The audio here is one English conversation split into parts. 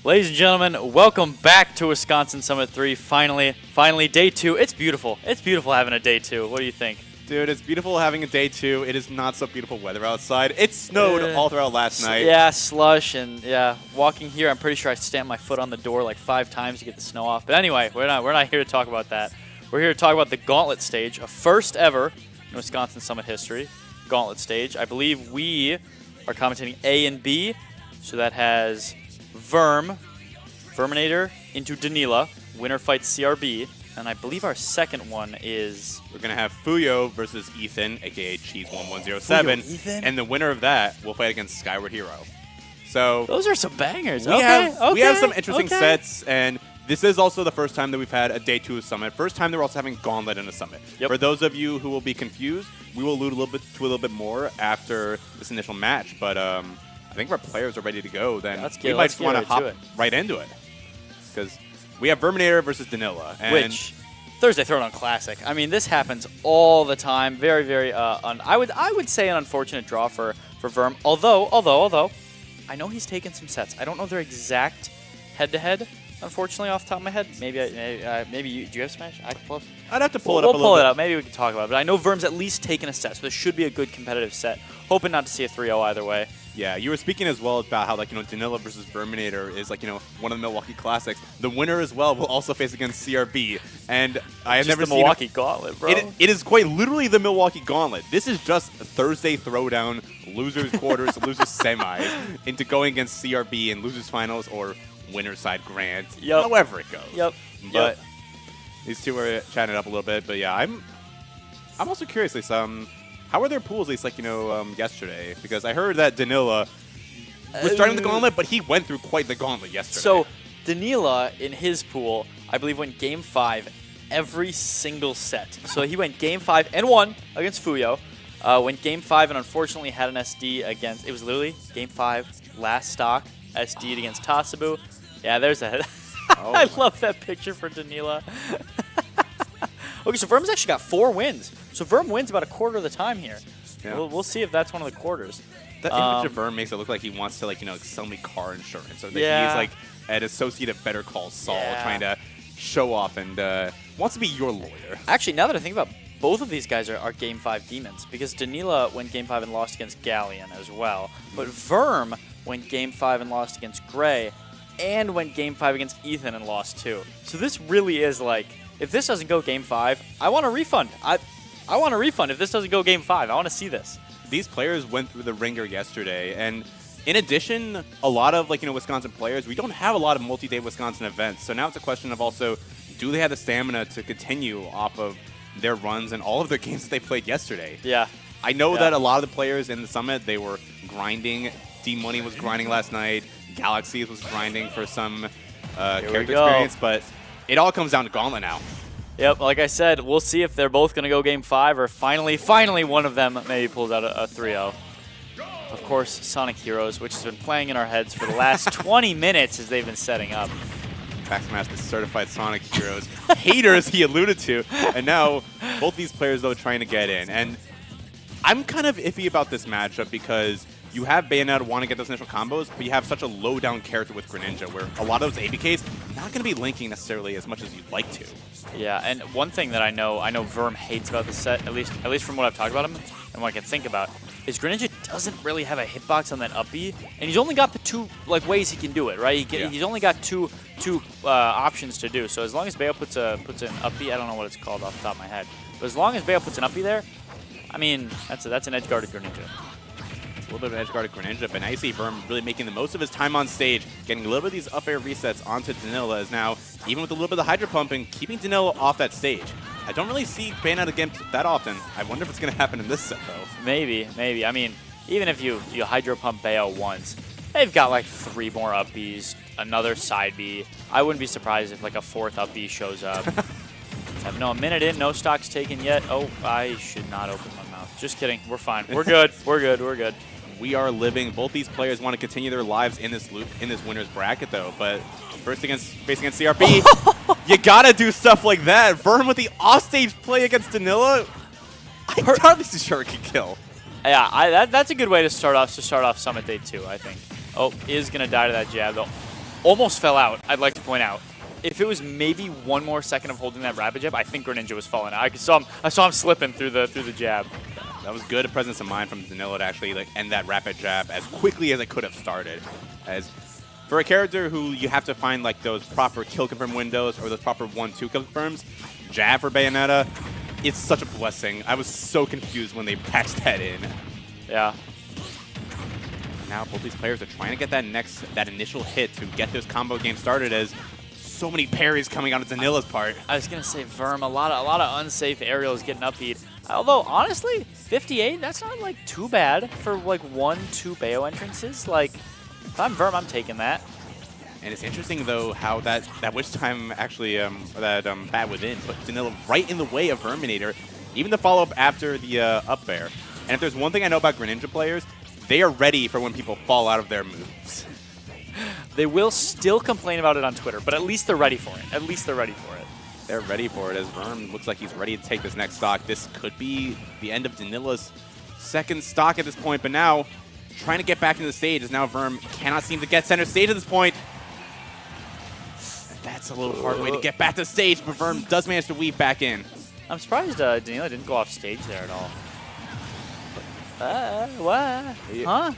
Ladies and gentlemen, welcome back to Wisconsin Summit 3. Finally, day 2. It's beautiful. It's beautiful having a day 2. What do you think? Dude, it's beautiful having a day 2. It is not so beautiful weather outside. It snowed all throughout last night. Yeah, slush and walking here, I'm pretty sure I stamped my foot on the door like 5 times to get the snow off. But anyway, we're not here to talk about that. We're here to talk about the Gauntlet stage, a first ever in Wisconsin Summit history. Gauntlet stage. I believe we are commentating A and B, so that has Verminator into Danila. Winner fights CRB. And I believe our second one is... We're going to have Fuyo versus Ethan, a.k.a. Cheese1107. Ethan? And the winner of that will fight against Skyward Hero. So... Those are some bangers. We have some interesting sets, and this is also the first time that we've had a Day 2 of Summit. First time they're also having Gauntlet in a Summit. Yep. For those of you who will be confused, we will allude a little bit more after this initial match. But I think if our players are ready to go, then we might just want to hop right into it. Because we have Verminator versus Danila. Which, Thursday Throwdown Classic. I mean, this happens all the time. Very, very, I would say an unfortunate draw for Verm. Although, I know he's taken some sets. I don't know their exact head-to-head, unfortunately, off the top of my head. Maybe you, do you have Smash? I can pull up. I'd have to pull it up a little bit. We'll pull it up. Maybe we can talk about it. But I know Verm's at least taken a set, so this should be a good competitive set. Hoping not to see a 3-0 either way. Yeah, you were speaking as well about how, Danila versus Verminator is, one of the Milwaukee Classics. The winner as well will also face against CRB. And I have never seen... the Milwaukee Gauntlet, bro. It is quite literally the Milwaukee Gauntlet. This is just a Thursday Throwdown, losers quarters, losers semis, into going against CRB in losers finals or winner side grand, however it goes. Yep. But these two are chatting it up a little bit. But yeah, I'm also curious, how were their pools, at least, yesterday? Because I heard that Danila was starting the Gauntlet, but he went through quite the Gauntlet yesterday. So, Danila, in his pool, I believe went Game 5 every single set. So he went Game 5 and won against Fuyo. Went Game 5 and unfortunately had an SD against... It was literally Game 5, last stock, SD'd against Tasabu. Yeah, there's that. I love that picture for Danila. Okay, so Verm's actually got 4 wins. So Verm wins about a quarter of the time here. Yeah. We'll see if that's one of the quarters. That image of Verm makes it look like he wants to, sell me car insurance. Or that he's, an associate of Better Call Saul trying to show off and wants to be your lawyer. Actually, now that I think about it, both of these guys are Game 5 demons. Because Danila went Game 5 and lost against Galleon as well. But Verm went Game 5 and lost against Gray. And went Game 5 against Ethan and lost too. So this really is if this doesn't go Game 5, I want a refund. I want a refund if this doesn't go Game 5. I want to see this. These players went through the ringer yesterday, and in addition, a lot of Wisconsin players, we don't have a lot of multi-day Wisconsin events. So now it's a question of also, do they have the stamina to continue off of their runs and all of their games that they played yesterday? Yeah. I know that a lot of the players in the Summit, they were grinding. D-Money was grinding last night. Galaxies was grinding for some character experience, but it all comes down to Gauntlet now. Yep, like I said, we'll see if they're both going to go Game 5 or finally one of them maybe pulls out a 3-0. Of course, Sonic Heroes, which has been playing in our heads for the last 20 minutes as they've been setting up. Backmaster certified Sonic Heroes. Haters he alluded to. And now both these players, though, trying to get in. And I'm kind of iffy about this matchup because you have Bayonetta want to get those initial combos, but you have such a low-down character with Greninja where a lot of those ABKs not going to be linking necessarily as much as you'd like to. Yeah, and one thing that I know Verm hates about the set, at least from what I've talked about him and what I can think about, is Greninja doesn't really have a hitbox on that up B, and he's only got the 2 ways he can do it, right? He's only got two options to do. So as long as Bayo puts an up B, I don't know what it's called off the top of my head, but as long as Bayo puts an up B there, I mean that's an edge guarded Greninja. A little bit of edge-guarded Greninja, but now you see Verm really making the most of his time on stage, getting a little bit of these up-air resets onto Danila as now, even with a little bit of the Hydro Pumping, keeping Danila off that stage. I don't really see Bayonetta again that often. I wonder if it's going to happen in this set, though. Maybe. I mean, even if you Hydro Pump Bayo once, they've got 3 more up Bs, another side B. I wouldn't be surprised if a 4th up B shows up. A minute in, no stocks taken yet. Oh, I should not open my mouth. Just kidding. We're fine. We're good. We're good. We are living. Both these players want to continue their lives in this winner's bracket, though. But facing against CRB, you gotta do stuff like that. Verm with the offstage play against Danila. I hardly see sure it can kill. Yeah, that's a good way to start off Summit Day 2, I think. Oh, is gonna die to that jab though. almost fell out, I'd like to point out. If it was maybe 1 more second of holding that rapid jab, I think Greninja was falling out. I saw him slipping through the jab. That was good presence of mind from Danilo to actually like end that rapid jab as quickly as it could have started. As for a character who you have to find like those proper kill confirm windows or those proper 1-2 kill confirms, jab for Bayonetta, it's such a blessing. I was so confused when they patched that in. Yeah. Now both these players are trying to get that initial hit to get this combo game started as so many parries coming out of Danila's part. I was gonna say Verm, a lot of unsafe aerials getting up-beat. Although honestly, 58, that's not like too bad for like 1-2 Bayo entrances. Like if I'm Verm, I'm taking that. And it's interesting though how that Witch Time actually Bat Within put Danilo right in the way of Verminator, even the follow-up after the up air. And if there's one thing I know about Greninja players, they are ready for when people fall out of their moves. They will still complain about it on Twitter, but at least they're ready for it. At least they're ready for it. They're ready for it as Verm looks like he's ready to take this next stock. This could be the end of Danila's second stock at this point, but now trying to get back into the stage as now Verm cannot seem to get center stage at this point. That's a little hard way to get back to the stage, but Verm does manage to weave back in. I'm surprised Danilo didn't go off stage there at all. What? Huh?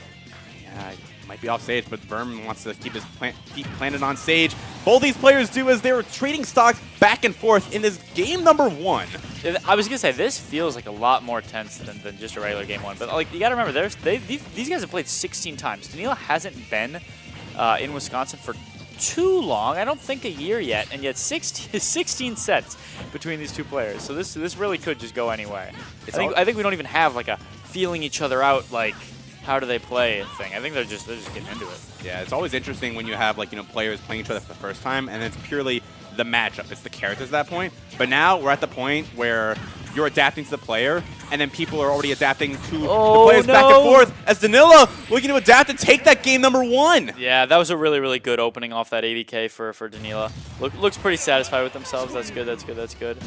Yeah, might be off stage, but Verm wants to keep his feet planted on stage. Both these players do as they were trading stocks back and forth in this game number 1. I was gonna say this feels like a lot more tense than just a regular game 1, but like you gotta remember, these guys have played 16 times. Danilo hasn't been in Wisconsin for too long. I don't think a year yet, and yet 16 sets between these two players. So this really could just go any way. I think we don't even have like a feeling each other out like how do they play thing. I think they're just getting into it. Yeah, it's always interesting when you have like players playing each other for the first time, and it's purely the matchup. It's the characters at that point. But now we're at the point where you're adapting to the player, and then people are already adapting to the players back and forth as Danilo looking to adapt and take that game number 1. Yeah, that was a really, really good opening off that 80K for Danilo. Looks pretty satisfied with themselves. That's good, that's good, that's good.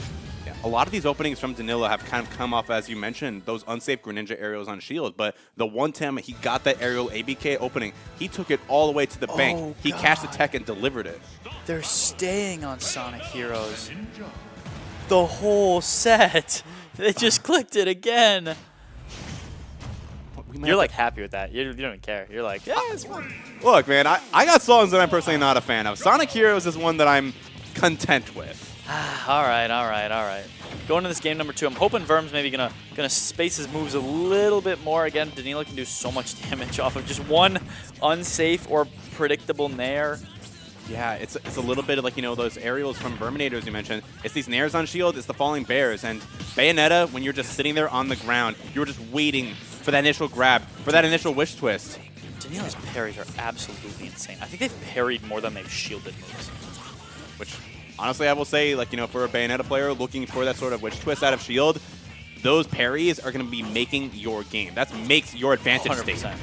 Yeah, a lot of these openings from Danilo have kind of come off, as you mentioned, those unsafe Greninja aerials on shield, but the one time he got that aerial ABK opening, he took it all the way to the bank. He cashed the tech and delivered it. They're staying on Sonic Heroes the whole set. They just clicked it again. You're like happy with that. You don't even care. You're like, yeah, it's fun. Look, man, I got songs that I'm personally not a fan of. Sonic Heroes is one that I'm content with. all right. Going to this game number 2, I'm hoping Verm's maybe gonna space his moves a little bit more. Again, Danilo can do so much damage off of just one unsafe or predictable nair. Yeah, it's a little bit of like, those aerials from Verminators you mentioned. It's these nairs on shield, it's the falling bears. And Bayonetta, when you're just sitting there on the ground, you're just waiting for that initial grab, for that initial wish twist. Danilo's parries are absolutely insane. I think they've parried more than they've shielded moves. Which, honestly, I will say, like, for a Bayonetta player looking for that sort of wish twist out of shield, those parries are going to be making your game. That makes your advantage 100%. state.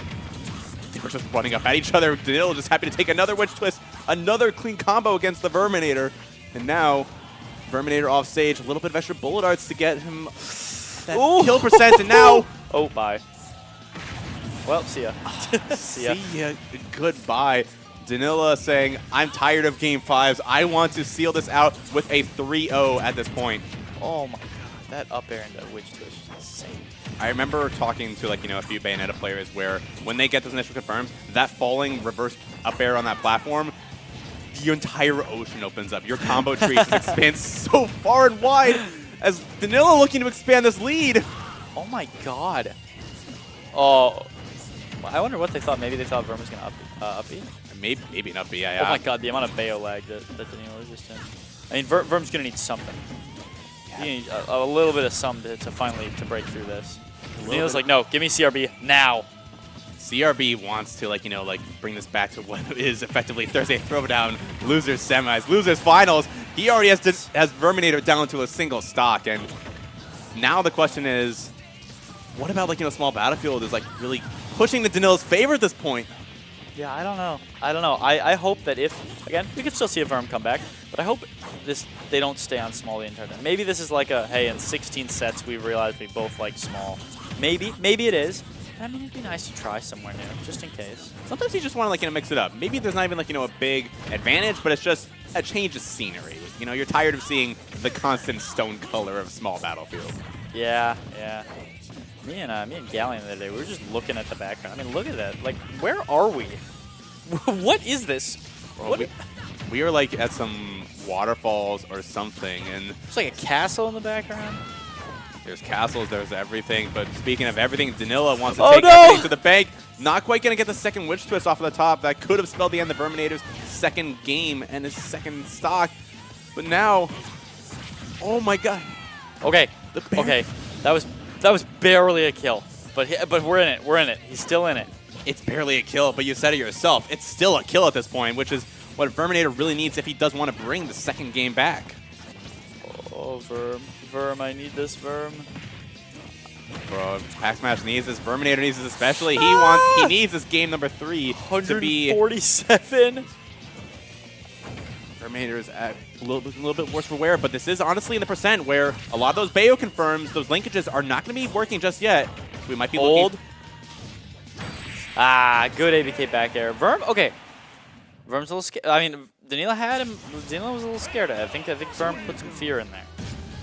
We're just running up at each other. Danilo just happy to take another witch twist, another clean combo against the Verminator. And now, Verminator off stage, a little bit of extra bullet arts to get him that kill percent. And now, oh, bye. Well, see ya. See ya. See ya. Goodbye. Danilo saying, I'm tired of game 5s. I want to seal this out with a 3-0 at this point. Oh my god, that up air and that witch twist is insane. I remember talking to a few Bayonetta players where when they get those initial confirms, that falling reverse up air on that platform, the entire ocean opens up. Your combo tree just expands so far and wide as Danilo looking to expand this lead. Oh my god. Oh, I wonder what they thought. Maybe they thought Verm was going to up B. Maybe an up B, yeah. Oh my god, the amount of Bayo lag that Danilo is just in. I mean, Verm's going to need something. You need a little bit of some to finally break through this. Danilo's like, no, give me CRB now. CRB wants to bring this back to what is effectively Thursday Throwdown, losers semis, losers finals. He already has Verminator down to a single stock, and now the question is, what about small battlefield is really pushing the Danilo's favor at this point? Yeah, I don't know. I hope that again, we could still see a Verm come back, but I hope they don't stay on small the entire time. Maybe this is like a, hey, in 16 sets we realized we both like small. Maybe it is. I mean, it'd be nice to try somewhere new, just in case. Sometimes you just want to, like, mix it up. Maybe there's not even, like, a big advantage, but it's just a change of scenery. You're tired of seeing the constant stone color of small battlefield. Yeah. Me and Galleon the other day, we were just looking at the background. I mean, look at that. Like, where are we? What is this? Well, we are, like, at some waterfalls or something, and it's like a castle in the background. There's castles, there's everything, but speaking of everything, Danila wants to take everything to the bank. Not quite going to get the second Witch Twist off of the top. That could have spelled the end of Verminator's second game and his second stock. But now, oh my god. Okay, that was barely a kill, but we're in it. We're in it. He's still in it. It's barely a kill, but you said it yourself. It's still a kill at this point, which is what Verminator really needs if he does want to bring the second game back. Oh, Verm, I need this, Verm. Bro, Pack Smash needs this. Verminator needs this especially. He needs this game number 3 to be 147. Verminator is a little bit worse for wear, but this is honestly in the percent where a lot of those Bayo confirms, those linkages are not going to be working just yet. We might be looking. Good ABK back air. Verm, okay. Verm's a little scared. I mean, Danila had him. Danila was a little scared. I think Verm put some fear in there.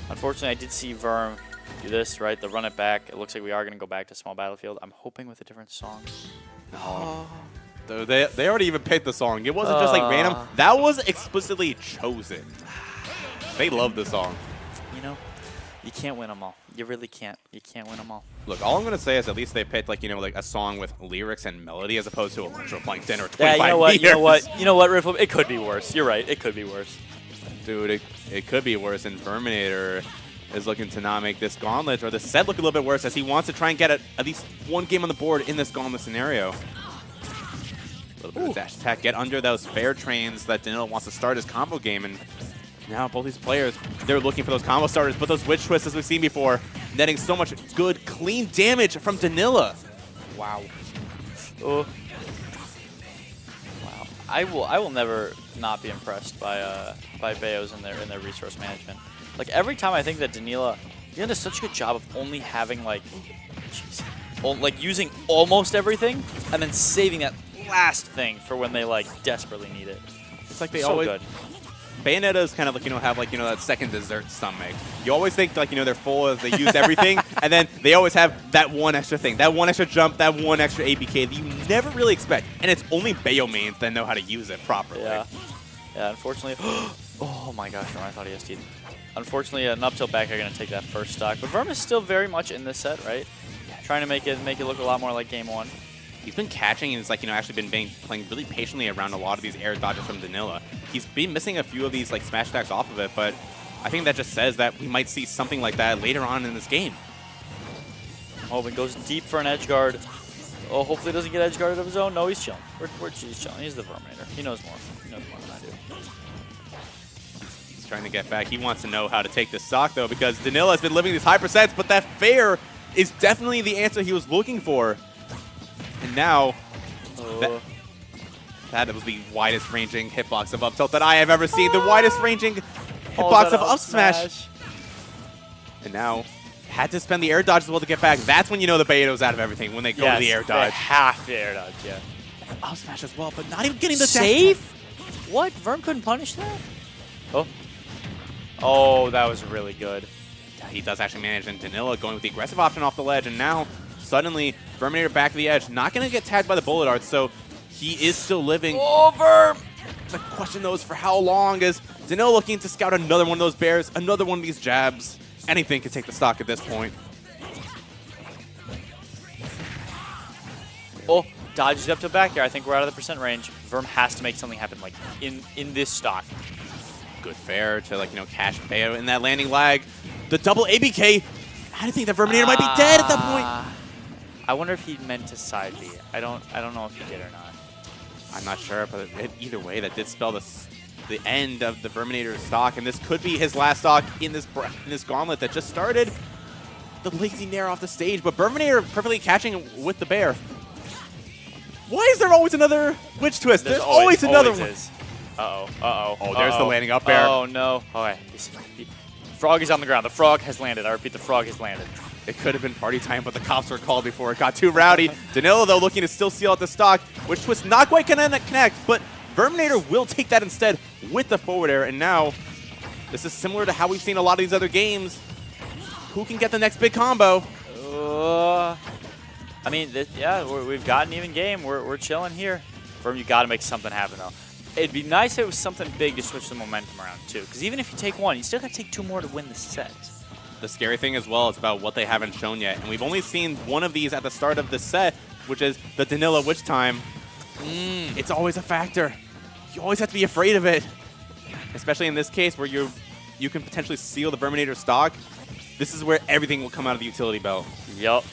Unfortunately, I did see Verm do this, right? The run it back. It looks like we are going to go back to small battlefield. I'm hoping with a different song. Oh. They already even picked the song. It wasn't just like random. That was explicitly chosen. They love the song. You can't win them all. You really can't. You can't win them all. Look, all I'm going to say is at least they picked like a song with lyrics and melody as opposed to Electroplankton or 25 meters. You know what, Riffle? It could be worse. You're right. It could be worse. Dude, it could be worse. And Verminator is looking to not make this Gauntlet or the set look a little bit worse as he wants to try and get at least one game on the board in this Gauntlet scenario. A little bit of dash attack. Get under those fair trains that Danilo wants to start his combo game. And now both these players, they're looking for those combo starters, but those Witch Twists, as we've seen before, netting so much good, clean damage from Danila. Wow. Wow. I will never not be impressed by Bayos in their resource management. Like every time I think that Danila does such a good job of only having like using almost everything and then saving that last thing for when they like desperately need it. It's like they always. Good. Bayonetta's kind of like, have like, that second dessert stomach. You always think like, they're full as they use everything, and then they always have that one extra thing, that one extra jump, that one extra ABK that you never really expect. And it's only Bayo mains that know how to use it properly. Yeah, unfortunately. Oh my gosh, I thought he ST'd. Unfortunately, an up tilt back are going to take that first stock. But Verm is still very much in this set, right? Yeah, trying to make it look a lot more like game 1. He's been catching and he's like, actually been playing really patiently around a lot of these air dodges from Danila. He's been missing a few of these like smash attacks off of it, but I think that just says that we might see something like that later on in this game. Oh, it goes deep for an edge guard. Oh, hopefully he doesn't get edge guarded of his own. No, he's chilling. He's chilling. He's the Verminator. He knows more. He knows more than I do. He's trying to get back. He wants to know how to take this stock though, because Danila has been living these high percents, but that fair is definitely the answer he was looking for. And now, that was the widest ranging hitbox of up tilt that I have ever seen. The widest ranging hitbox of up smash. And now, had to spend the air dodge as well to get back. That's when you know the Bayoneta's out of everything, when they go to the air dodge. Half the air dodge, yeah. Up smash as well, but not even getting the save. What? Verm couldn't punish that? Oh, that was really good. He does actually manage, and Danila going with the aggressive option off the ledge, and now suddenly Verminator back to the edge, not going to get tagged by the bullet arts, so he is still living. Oh, Verm! The question though is for how long is Danilo looking to scout another one of those bears, another one of these jabs. Anything can take the stock at this point. Oh, dodges up to back here. I think we're out of the percent range. Verm has to make something happen, like in this stock. Good fair to cash Bayo in that landing lag. The double ABK. I think that Verminator might be dead at that point. I wonder if he meant to side B. I don't know if he did or not. I'm not sure, but either way, that did spell the end of the Verminator stock, and this could be his last stock in this Gauntlet that just started. The lazy nair off the stage, but Verminator perfectly catching with the bear. Why is there always another Witch Twist? There's always another one. Oh, there's the landing up air. Oh, no. Okay. Frog is on the ground. The frog has landed. I repeat, the frog has landed. It could have been party time, but the cops were called before it got too rowdy. Danilo, though, looking to still seal out the stock, which Twist not quite going to connect, but Verminator will take that instead with the forward air, and now this is similar to how we've seen a lot of these other games. Who can get the next big combo? I mean, yeah, we've got an even game. We're chilling here. Verm, you got to make something happen, though. It'd be nice if it was something big to switch the momentum around, too. Because even if you take one, you still got to take 2 more to win the set. The scary thing as well is about what they haven't shown yet. And we've only seen one of these at the start of the set, which is the Danilo Witch Time. It's always a factor. You always have to be afraid of it. Especially in this case where you can potentially seal the Verminator stock. This is where everything will come out of the utility belt. Yup.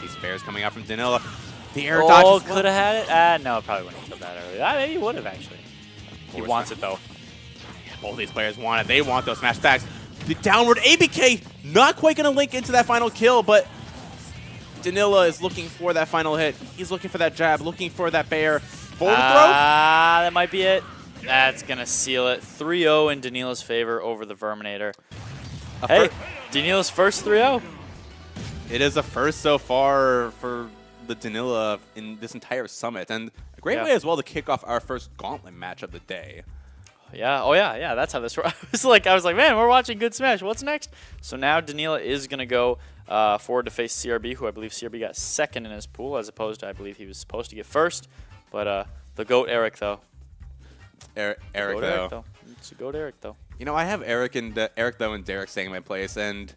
These fares coming out from Danilo. The air dodge. Oh, could have had it? No, it probably wouldn't have killed that early. Maybe he would have, actually. He wants it, though. Both these players want it. They want those smash attacks. The downward ABK not quite going to link into that final kill, but Danilo is looking for that final hit. He's looking for that jab, looking for that bear. Forward throw? That might be it. That's going to seal it. 3-0 in Danilo's favor over the Verminator. Hey, Danilo's first 3-0. It is a first so far for the Danilo in this entire summit, and a great way as well to kick off our first Gauntlet match of the day. Yeah. Oh, yeah. That's how this works. I was like, man, we're watching good Smash. What's next? So now Danilo is going to go forward to face CRB, who I believe CRB got second in his pool, as opposed to I believe he was supposed to get first. But the GOAT Eric, though. Eric, though. It's a GOAT Eric, though. You know, I have Eric, though, and Derek staying in my place, and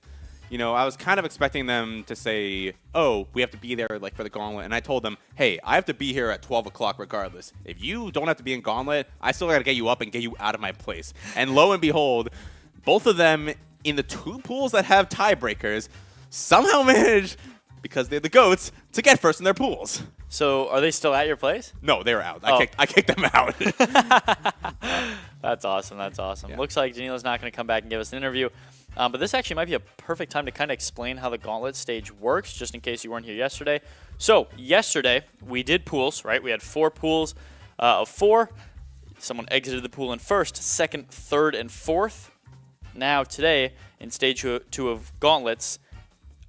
you know, I was kind of expecting them to say, oh, we have to be there like for the Gauntlet. And I told them, hey, I have to be here at 12 o'clock regardless. If you don't have to be in Gauntlet, I still got to get you up and get you out of my place. And lo and behold, both of them in the 2 pools that have tiebreakers somehow managed, because they're the GOATs, to get first in their pools. So are they still at your place? No, they were out. I kicked them out. That's awesome. That's awesome. Yeah. Looks like Danilo's not going to come back and give us an interview. But this actually might be a perfect time to kind of explain how the Gauntlet stage works, just in case you weren't here yesterday. So yesterday, we did pools, right? We had 4 pools of 4. Someone exited the pool in first, second, third, and fourth. Now today, in stage 2 of Gauntlets,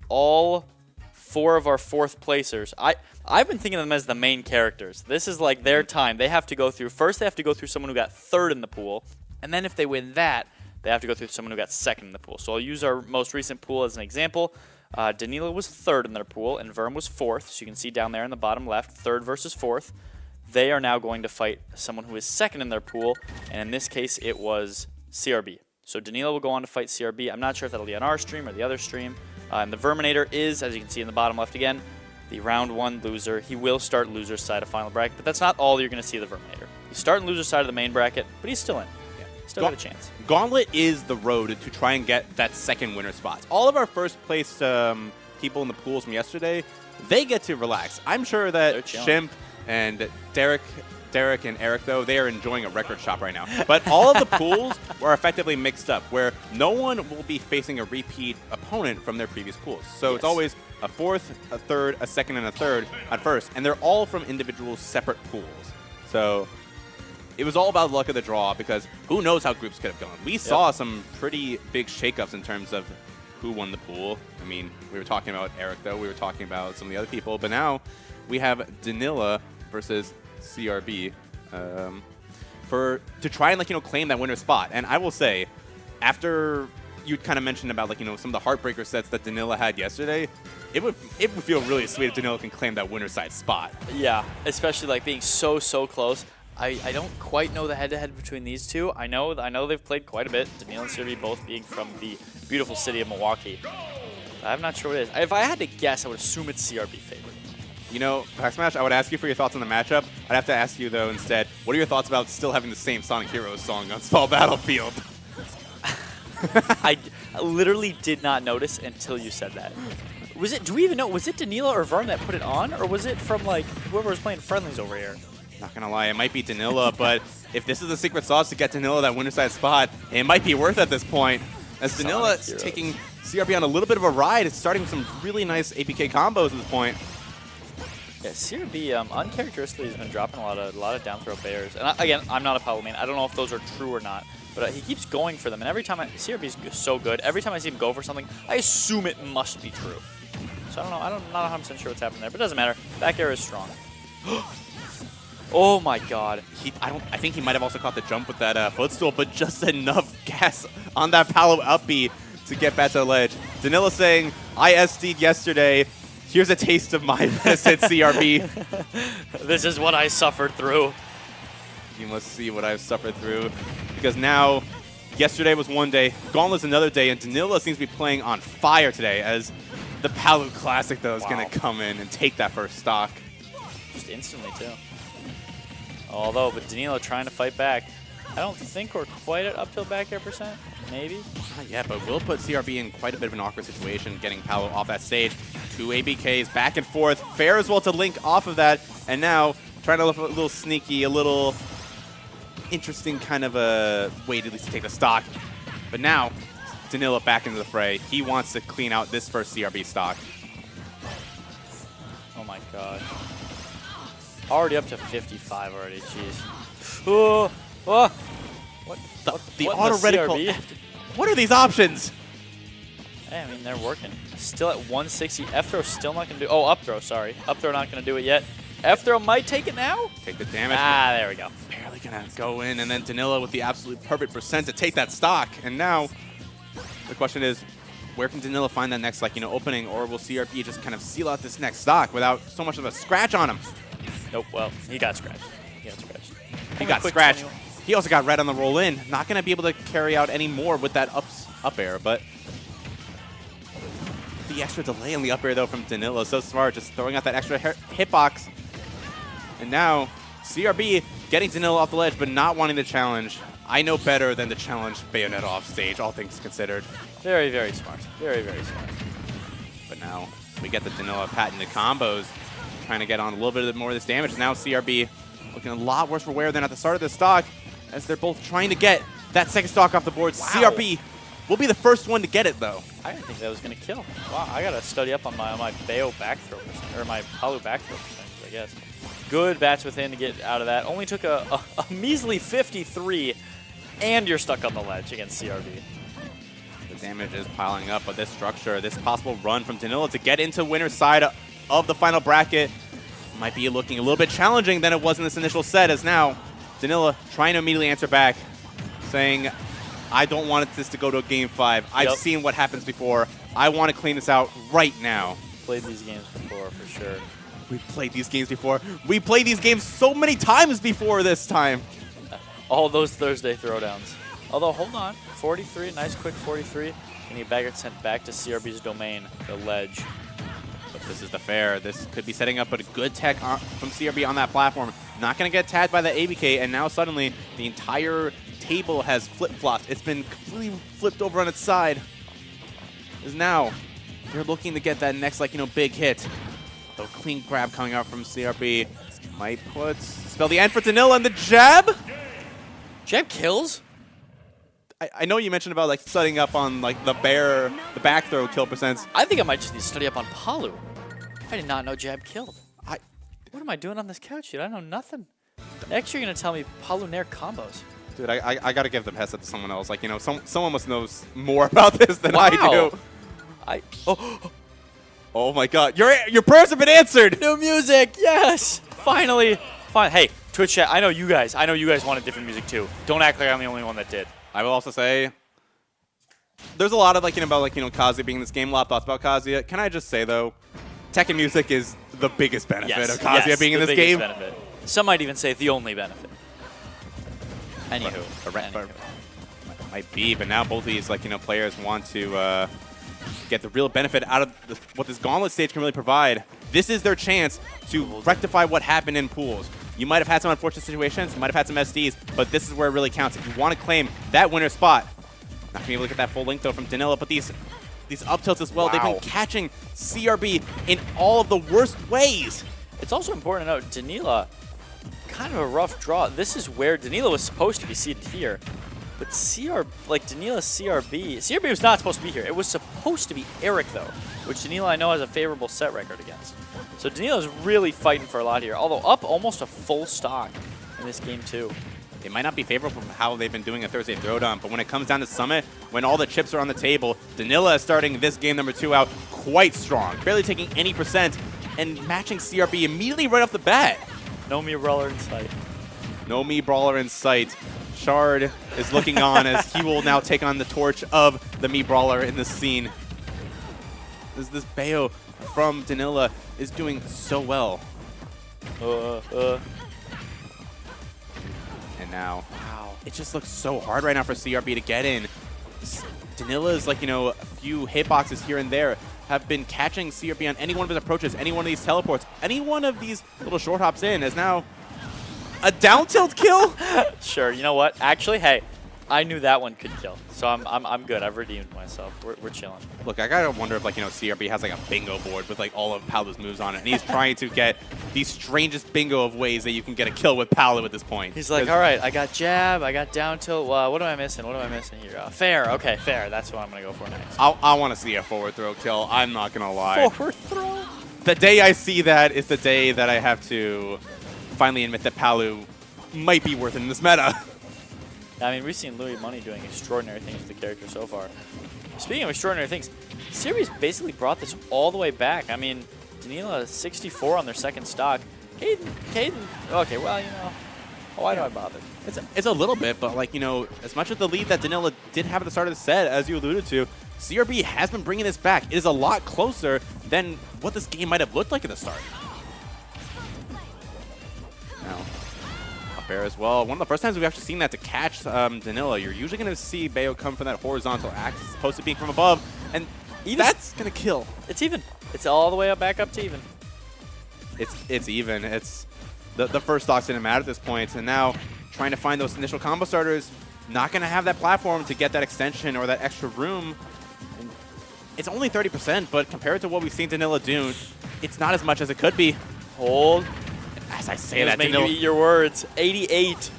all 4 of our 4th placers. I've been thinking of them as the main characters. This is like their time. They have to go through, first they have to go through someone who got 3rd in the pool, and then if they win that, they have to go through someone who got 2nd in the pool. So I'll use our most recent pool as an example. Danilo was 3rd in their pool, and Verm was 4th. So you can see down there in the bottom left, 3rd versus 4th. They are now going to fight someone who is 2nd in their pool, and in this case, it was CRB. So Danilo will go on to fight CRB. I'm not sure if that'll be on our stream or the other stream. And the Verminator is, as you can see in the bottom left again, the round 1 loser. He will start loser's side of final bracket, but that's not all you're going to see of the Verminator. He's starting loser's side of the main bracket, but he's still in. Still got a chance. Gauntlet is the road to try and get that 2nd winner spot. All of our first place people in the pools from yesterday, they get to relax. I'm sure that Shimp and Derek and Eric, though, they are enjoying a record shop right now. But all of the pools were effectively mixed up, where no one will be facing a repeat opponent from their previous pools. So it's always a 4th, a 3rd, a 2nd, and a 3rd at first. And they're all from individual separate pools. So it was all about luck of the draw, because who knows how groups could have gone. We saw some pretty big shakeups in terms of who won the pool. I mean, we were talking about Eric, though. We were talking about some of the other people. But now we have Danilo versus CRB to try and claim that winner spot. And I will say, after you kind of mentioned about some of the heartbreaker sets that Danilo had yesterday, it would feel really sweet if Danilo can claim that winner side spot. Yeah, especially being so close. I don't quite know the head-to-head between these two. I know they've played quite a bit. Danilo and CRB both being from the beautiful city of Milwaukee. I'm not sure what it is. If I had to guess, I would assume it's CRB favorite. You know, Pack Smash, I would ask you for your thoughts on the matchup. I'd have to ask you, though, instead, what are your thoughts about still having the same Sonic Heroes song on Stall Battlefield? I literally did not notice until you said that. Do we even know, was it Danilo or Verm that put it on? Or was it from, whoever was playing friendlies over here? Not gonna lie, it might be Danilo, but if this is the secret sauce to get Danilo that winner side spot, it might be worth it at this point. As Danilo is taking CRB on a little bit of a ride, it's starting with some really nice APK combos at this point. Yeah, CRB uncharacteristically has been dropping a lot of down throw bears. And again, I'm not a Pablo main. I don't know if those are true or not. But he keeps going for them, and every time CRB's so good, every time I see him go for something, I assume it must be true. So I don't know. I'm not 100% sure what's happening there, but it doesn't matter. Back air is strong. Oh my god. I think he might have also caught the jump with that footstool, but just enough gas on that Palu up B to get back to the ledge. Danila saying, I SD'd yesterday. Here's a taste of my medicine, CRB. This is what I suffered through. You must see what I've suffered through. Because now, yesterday was one day, Gauntlet's another day, and Danila seems to be playing on fire today, as the Palu Classic, though, is going to come in and take that first stock. Just instantly, too. Although, but Danilo trying to fight back. I don't think we're quite at up tilt back air percent. Maybe. Not yet, but will put CRB in quite a bit of an awkward situation, getting Palu off that stage. 2 ABKs back and forth. Fair as well to link off of that, and now trying to look a little sneaky, a little interesting kind of a way to at least take the stock. But now, Danilo back into the fray. He wants to clean out this first CRB stock. Oh my god. Already up to 55 already, jeez. Oh, oh. What The what auto in the reticle. CRB? What are these options? Hey, I mean, they're working. Still at 160. F throw still not going to do. Oh, up throw, sorry. Up throw not going to do it yet. F throw might take it now. Take the damage. Ah, there we go. Barely going to go in, and then Danilo with the absolute perfect percent to take that stock. And now, the question is, where can Danilo find that next, opening, or will CRB just kind of seal out this next stock without so much of a scratch on him? Nope, well, he got scratched. He got scratched. He got scratched. He also got red on the roll in. Not going to be able to carry out any more with that up air, but the extra delay on the up air, though, from Danilo. So smart, just throwing out that extra hitbox. And now, CRB getting Danilo off the ledge, but not wanting to challenge. I know better than to challenge Bayonetta off stage, all things considered. Very, very smart. Very, very smart. But now, we get the Danilo patented combos, trying to get on a little bit more of this damage. Now CRB looking a lot worse for wear than at the start of the stock, as they're both trying to get that second stock off the board. Wow. CRB will be the first one to get it, though. I didn't think that was going to kill. Wow, I got to study up on my Bayo back throw percentage, or my Palu back throw percentage, I guess. Good bats within to get out of that. Only took a measly 53, and you're stuck on the ledge against CRB. The damage is piling up, but this structure, this possible run from Danilo to get into winner's side of the final bracket might be looking a little bit challenging than it was in this initial set, as now Danilo trying to immediately answer back, saying, I don't want this to go to a game 5. I've seen what happens before. I want to clean this out right now. Played these games before, for sure. We've played these games before. We played these games so many times before this time. All those Thursday throwdowns. Although, hold on. 43, nice quick 43. And he bagger sent back to CRB's domain, the ledge. But this is the fair. This could be setting up a good tech from CRB on that platform. Not going to get tagged by the ABK, and now suddenly the entire table has flip-flopped. It's been completely flipped over on its side. Is now they're looking to get that next, big hit. So clean grab coming out from CRB. Might spell the end for Danilo, and the jab. Jab kills? I know you mentioned about setting up on the back throw kill percents. I think I might just need to study up on Palu. I did not know jab killed. What am I doing on this couch, dude? I know nothing. Next you're gonna tell me Palu Nair combos. Dude, I gotta give the headset to someone else. Someone must knows more about this than I do. Oh my God, your prayers have been answered. New music, yes, finally. Hey, Twitch chat. I know you guys wanted different music too. Don't act like I'm the only one that did. I will also say, there's a lot of Kazuya being in this game. A lot of thoughts about Kazuya. Can I just say though, Tekken music is the biggest benefit of Kazuya being in this game. Benefit. Some might even say the only benefit. Anywho. Might be, but now both of these players want to get the real benefit out of what this Gauntlet stage can really provide. This is their chance to rectify what happened in pools. You might have had some unfortunate situations, you might have had some SDs, but this is where it really counts. If you want to claim that winner spot, not going to be able to get that full link though from Danilo, but these up tilts as well, wow. They've been catching CRB in all of the worst ways. It's also important to note, Danilo, kind of a rough draw. This is where Danilo was supposed to be seated here. But Danilo CRB was not supposed to be here. It was supposed to be Eric, though, which Danilo, I know, has a favorable set record against. So Danilo's really fighting for a lot here, although up almost a full stock in this game, too. it might not be favorable from how they've been doing a Thursday Throwdown, but when it comes down to Summit, when all the chips are on the table, Danila is starting this game number 2 out quite strong, barely taking any percent, and matching CRB immediately right off the bat. No me brawler in sight. No me brawler in sight. Shard is looking on as he will now take on the torch of the me brawler in this scene. This Bayo from Danila is doing so well. And now, wow, it just looks so hard right now for CRB to get in. Danila's, like, a few hitboxes here and there have been catching CRB on any one of his approaches, any one of these teleports, any one of these little short hops in, as now a down tilt kill? Sure, you know what? Actually, hey, I knew that one could kill, so I'm good. I've redeemed myself. We're chilling. Look, I gotta wonder if, CRB has, a bingo board with, all of Paolo's moves on it, and he's trying to get the strangest bingo of ways that you can get a kill with Paolo at this point. He's like, all right, I got jab, I got down tilt. What am I missing? What am I missing here? Fair. Okay, fair. That's what I'm gonna go for next. I want to see a forward throw kill. I'm not gonna lie. Forward throw. The day I see that is the day that I have to finally admit that Paolo might be worth it in this meta. I mean, we've seen Louis Money doing extraordinary things with the character so far. Speaking of extraordinary things, Series basically brought this all the way back. I mean, Danila 64 on their second stock. Caden, okay, well, why do I bother? It's a little bit, but, as much of the lead that Danila did have at the start of the set, as you alluded to, CRB has been bringing this back. It is a lot closer than what this game might have looked like at the start. Now, up air as well. One of the first times we've actually seen that to catch Danila. You're usually going to see Bayo come from that horizontal axis as opposed to being from above, and that's going to kill. It's even. It's all the way back up to even. It's even. It's the first stocks didn't matter at this point, and now trying to find those initial combo starters, not going to have that platform to get that extension or that extra room. And it's only 30%, but compared to what we've seen Danila do, it's not as much as it could be. Hold. As I say that, make you eat your words. 88.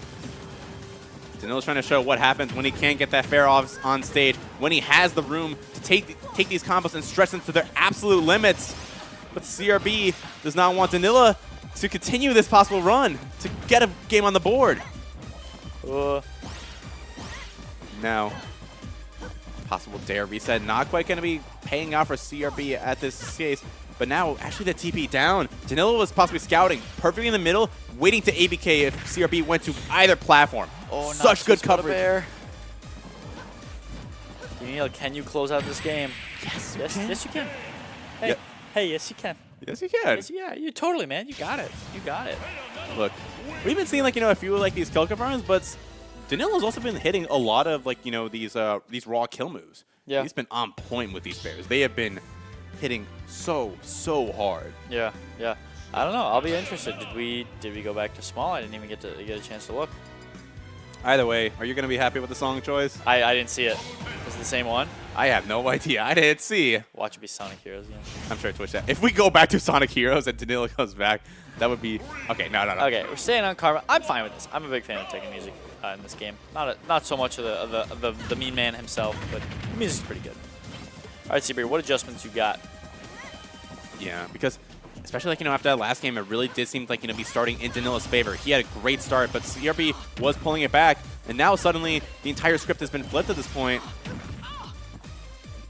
Danila's trying to show what happens when he can't get that fair off on stage, when he has the room to take these combos and stretch them to their absolute limits. But CRB does not want Danila to continue this possible run, to get a game on the board. Now, possible dare reset, not quite going to be paying out for CRB at this case. But now, actually, the TP down. Danila was possibly scouting perfectly in the middle, waiting to ABK if CRB went to either platform. Oh, such good coverage. Danila, can you close out this game? Yes, yes, you can. Hey, yep. Hey, yes, you can. Yes, you can. Yes, yeah, you totally, man. You got it. You got it. Look, we've been seeing a few these kill confirms, but Danila's also been hitting a lot of these raw kill moves. Yeah, he's been on point with these pairs. They have been hitting so hard. Yeah. I don't know. I'll be interested. Did we go back to small? I didn't even get a chance to look. Either way, are you going to be happy with the song choice? I didn't see it. Was it the same one? I have no idea. I didn't see. Watch it be Sonic Heroes again. I'm sure Twitch that. If we go back to Sonic Heroes and Danila comes back, that would be okay. No. Okay, we're staying on Karma. I'm fine with this. I'm a big fan of Tekken music in this game. Not so much of the mean man himself, but the music's pretty good. All right, Seabury, what adjustments you got? Yeah, because especially after that last game, it really did seem like be starting in Danila's favor. He had a great start, but CRB was pulling it back, and now suddenly the entire script has been flipped at this point.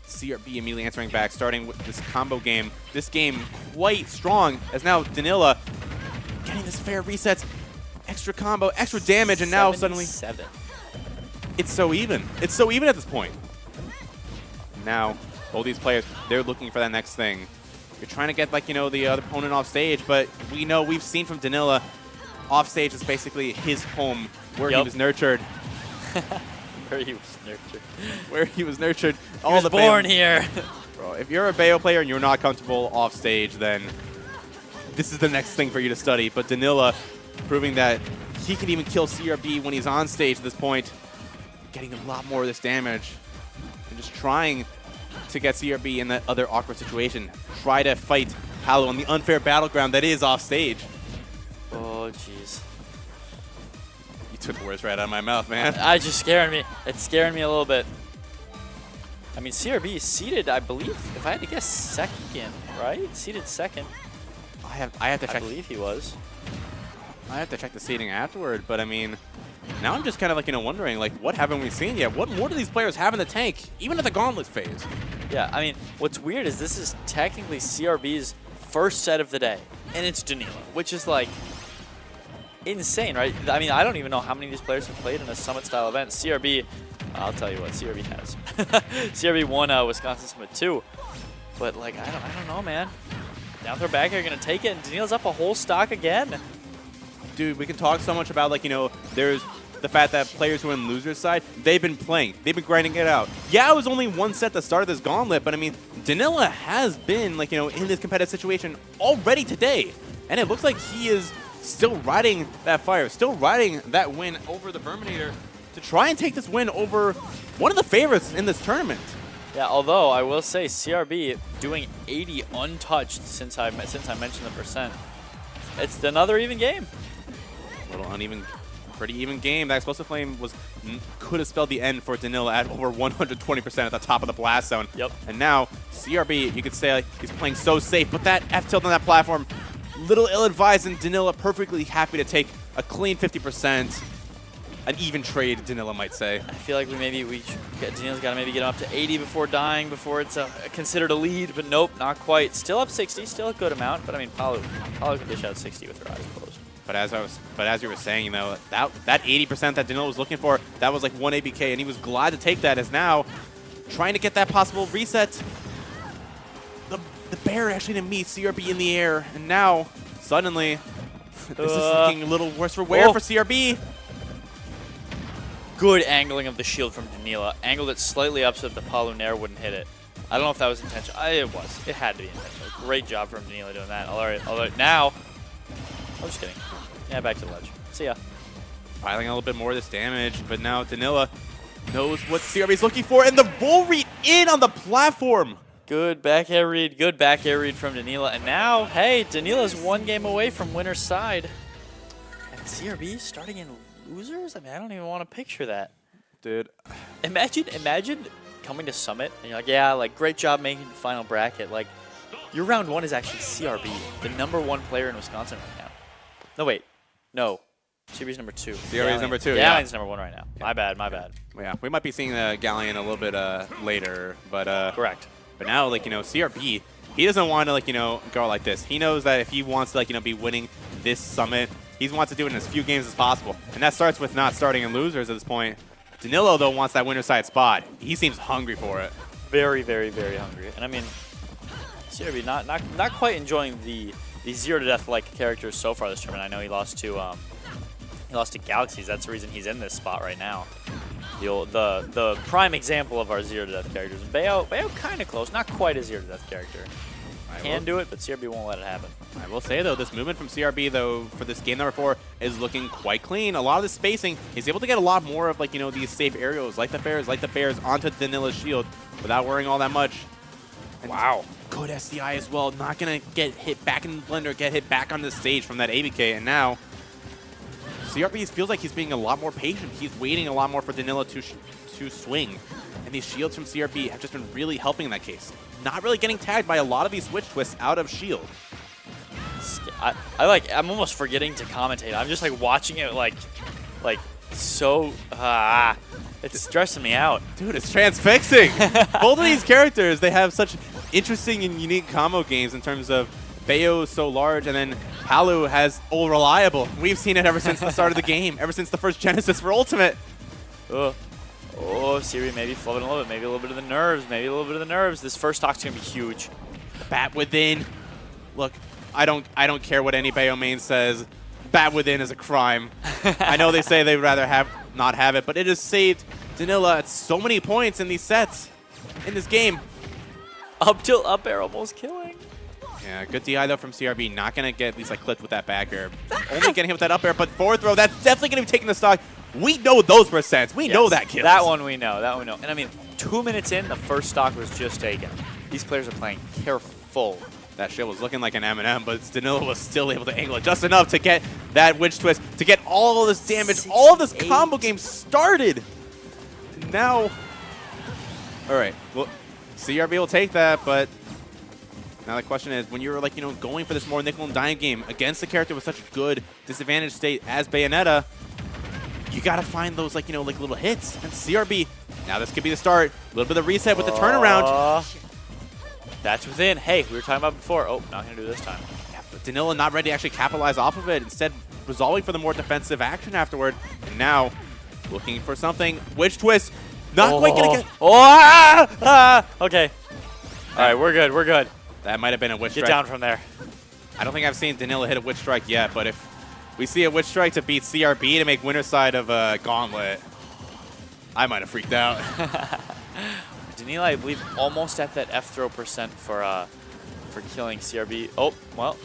CRB immediately answering back, starting with this combo game. This game quite strong, as now Danila getting this fair resets, extra combo, extra damage, and now suddenly it's so even. It's so even at this point. Now, all these players, they're looking for that next thing. You're trying to get the other opponent off stage, but we've seen from Danila, off stage is basically his home, where he was nurtured. Where he was nurtured. Where he was nurtured. He was born here. Bro, if you're a Bayo player and you're not comfortable off stage, then this is the next thing for you to study. But Danila proving that he can even kill CRB when he's on stage at this point, getting a lot more of this damage, and just trying to get CRB in that other awkward situation. Try to fight Paolo on the unfair battleground that is off stage. Oh, jeez. You took the words right out of my mouth, man. It's just scaring me. It's scaring me a little bit. I mean, CRB is seated, I believe, if I had to guess, second, right? Seated second. I have to check. I believe he was. I have to check the seating afterward, but I mean, Now I'm just kind of like, wondering, like, what haven't we seen yet? What more do these players have in the tank, even at the Gauntlet phase? Yeah, I mean, what's weird is this is technically CRB's first set of the day, and it's Danilo, which is like insane, right? I mean, I don't even know how many of these players have played in a Summit-style event. CRB, I'll tell you what, CRB has. CRB won Wisconsin Summit 2, but like, I don't know, man. Down throw back here, gonna take it, and Danilo's up a whole stock again. Dude, we can talk so much about, like, there's the fact that players who are in loser's side, they've been playing. They've been grinding it out. Yeah, it was only one set that started this Gauntlet, but I mean, Danilo has been, like, in this competitive situation already today. And it looks like he is still riding that fire, still riding that win over the Verminator to try and take this win over one of the favorites in this tournament. Yeah, although I will say CRB doing 80 untouched since I mentioned the percent. It's another even game. A little uneven, pretty even game. That Explosive Flame could have spelled the end for Danilo at over 120% at the top of the blast zone. Yep. And now CRB, you could say, like, he's playing so safe, but that F tilt on that platform, little ill-advised, and Danilo perfectly happy to take a clean 50%. An even trade, Danilo might say. I feel like Danilo's got to maybe get him up to 80 before dying, before it's considered a lead, but nope, not quite. Still up 60, still a good amount, but I mean, Palu can dish out 60 with her eyes closed. But as you were saying, that 80% that Danilo was looking for, that was like 1 ABK, and he was glad to take that. As now trying to get that possible reset. The bear actually didn't meet CRB in the air, and now suddenly this is looking a little worse for wear for CRB. Good angling of the shield from Danilo. Angled it slightly up so that the Palu Nair wouldn't hit it. I don't know if that was intentional. It was. It had to be intentional. Great job from Danilo doing that. All right, now. I'm just kidding. Yeah, back to the ledge. See ya. Piling a little bit more of this damage, but now Danilo knows what CRB is looking for, and the roll read in on the platform. Good back air read from Danilo. And now, hey, Danilo's one game away from winner's side. And CRB starting in losers? I mean, I don't even want to picture that. Dude. Imagine coming to Summit and you're like, yeah, like, great job making the final bracket. Like, your round one is actually CRB, the #1 player in Wisconsin right now. No, wait. No. CRB's #2. CRB's #2, yeah. Galleon's #1 right now. Yeah. My bad. Yeah, we might be seeing Galleon a little bit later, but correct. But now, like, CRB, he doesn't want to, like, go like this. He knows that if he wants to, like, be winning this Summit, he wants to do it in as few games as possible. And that starts with not starting in losers at this point. Danilo, though, wants that winner side spot. He seems hungry for it. Very, very, very hungry. And I mean, CRB not quite enjoying the 0 to death like characters so far this tournament. I know he lost to Galaxies. That's the reason he's in this spot right now. The prime example of our 0 to death characters. Bayo kind of close, not quite a 0 to death character. Can do it, but CRB won't let it happen. I will say, though, this movement from CRB, though, for this game #4 is looking quite clean. A lot of the spacing, he's able to get a lot more of, like, these safe aerials, like the bears, onto Danilo's shield without worrying all that much. And wow. Good SDI as well. Not going to get hit back in the blender, get hit back on the stage from that ABK. And now, CRB feels like he's being a lot more patient. He's waiting a lot more for Danilo to swing. And these shields from CRB have just been really helping in that case. Not really getting tagged by a lot of these switch twists out of shield. I'm almost forgetting to commentate. I'm just like watching it like so it's stressing me out. Dude, it's transfixing. Both of these characters, they have such interesting and unique combo games in terms of Bayo so large, and then Palu has all reliable. We've seen it ever since the start of the game, ever since the first Genesis for Ultimate. Oh, Siri maybe flubbing a little bit, maybe a little bit of the nerves, This first stock's gonna be huge. Bat within. Look, I don't care what any Bayo main says. Bat within is a crime. I know they say they'd rather not have it, but it has saved Danilo at so many points in these sets, in this game. Up tilt, up air, almost killing. Yeah, good DI though from CRB. Not gonna get at least like clipped with that back air. Only getting hit with that up air, but forward throw, that's definitely gonna be taking the stock. We know those percents. We know that kills. That one we know. And I mean, 2 minutes in, the first stock was just taken. These players are playing careful. That shit was looking like an M&M, but Danilo was still able to angle it just enough to get that witch twist, to get all of this damage, all of this combo game started. Now, all right, well, CRB will take that, but now the question is, when you're like, going for this more nickel and dime game against a character with such a good disadvantage state as Bayonetta, you got to find those, like, like little hits. And CRB, now this could be the start. A little bit of reset with the turnaround. That's within. Hey, we were talking about before. Oh, not going to do this time. Yeah, but Danila not ready to actually capitalize off of it. Instead, resolving for the more defensive action afterward. And now, looking for something. Witch Twist. Not quite going to get... Okay. All right, we're good. We're good. That might have been a Witch Strike. Get down from there. I don't think I've seen Danila hit a Witch Strike yet, but if we see a Witch Strike to beat CRB to make winner side of Gauntlet, I might have freaked out. Danila, I believe, almost at that F throw percent for killing CRB. Oh, well,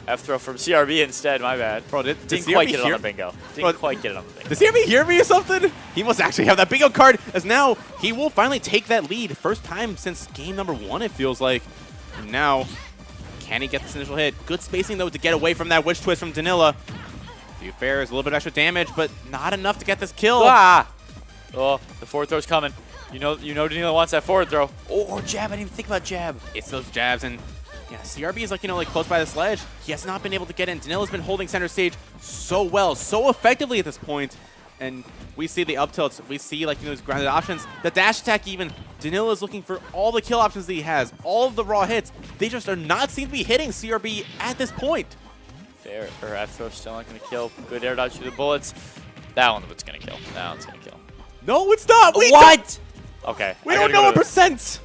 F throw from CRB instead. My bad. Bro, didn't quite get it on the bingo. Didn't quite get it on the bingo. Does CRB hear me or something? He must actually have that bingo card, as now he will finally take that lead. First time since game number 1, it feels like. And now, can he get this initial hit? Good spacing, though, to get away from that Witch Twist from Danila. A few fairs, a little bit extra damage, but not enough to get this kill. Ah! Oh, the forward throw's coming. You know Danila wants that forward throw. Oh, or jab. I didn't even think about jab. It's those jabs, and yeah, CRB is like, close by the sledge. He has not been able to get in. Danila's been holding center stage so well, so effectively at this point. And we see the up tilts. We see, those grounded options. The dash attack even. Danila is looking for all the kill options that he has. All of the raw hits. They just are not seem to be hitting CRB at this point. Fair. Or F throw still not going to kill. Good air dodge through the bullets. That one's what's going to kill. That one's going to kill. No, it's not. What? Okay. We don't know a percent.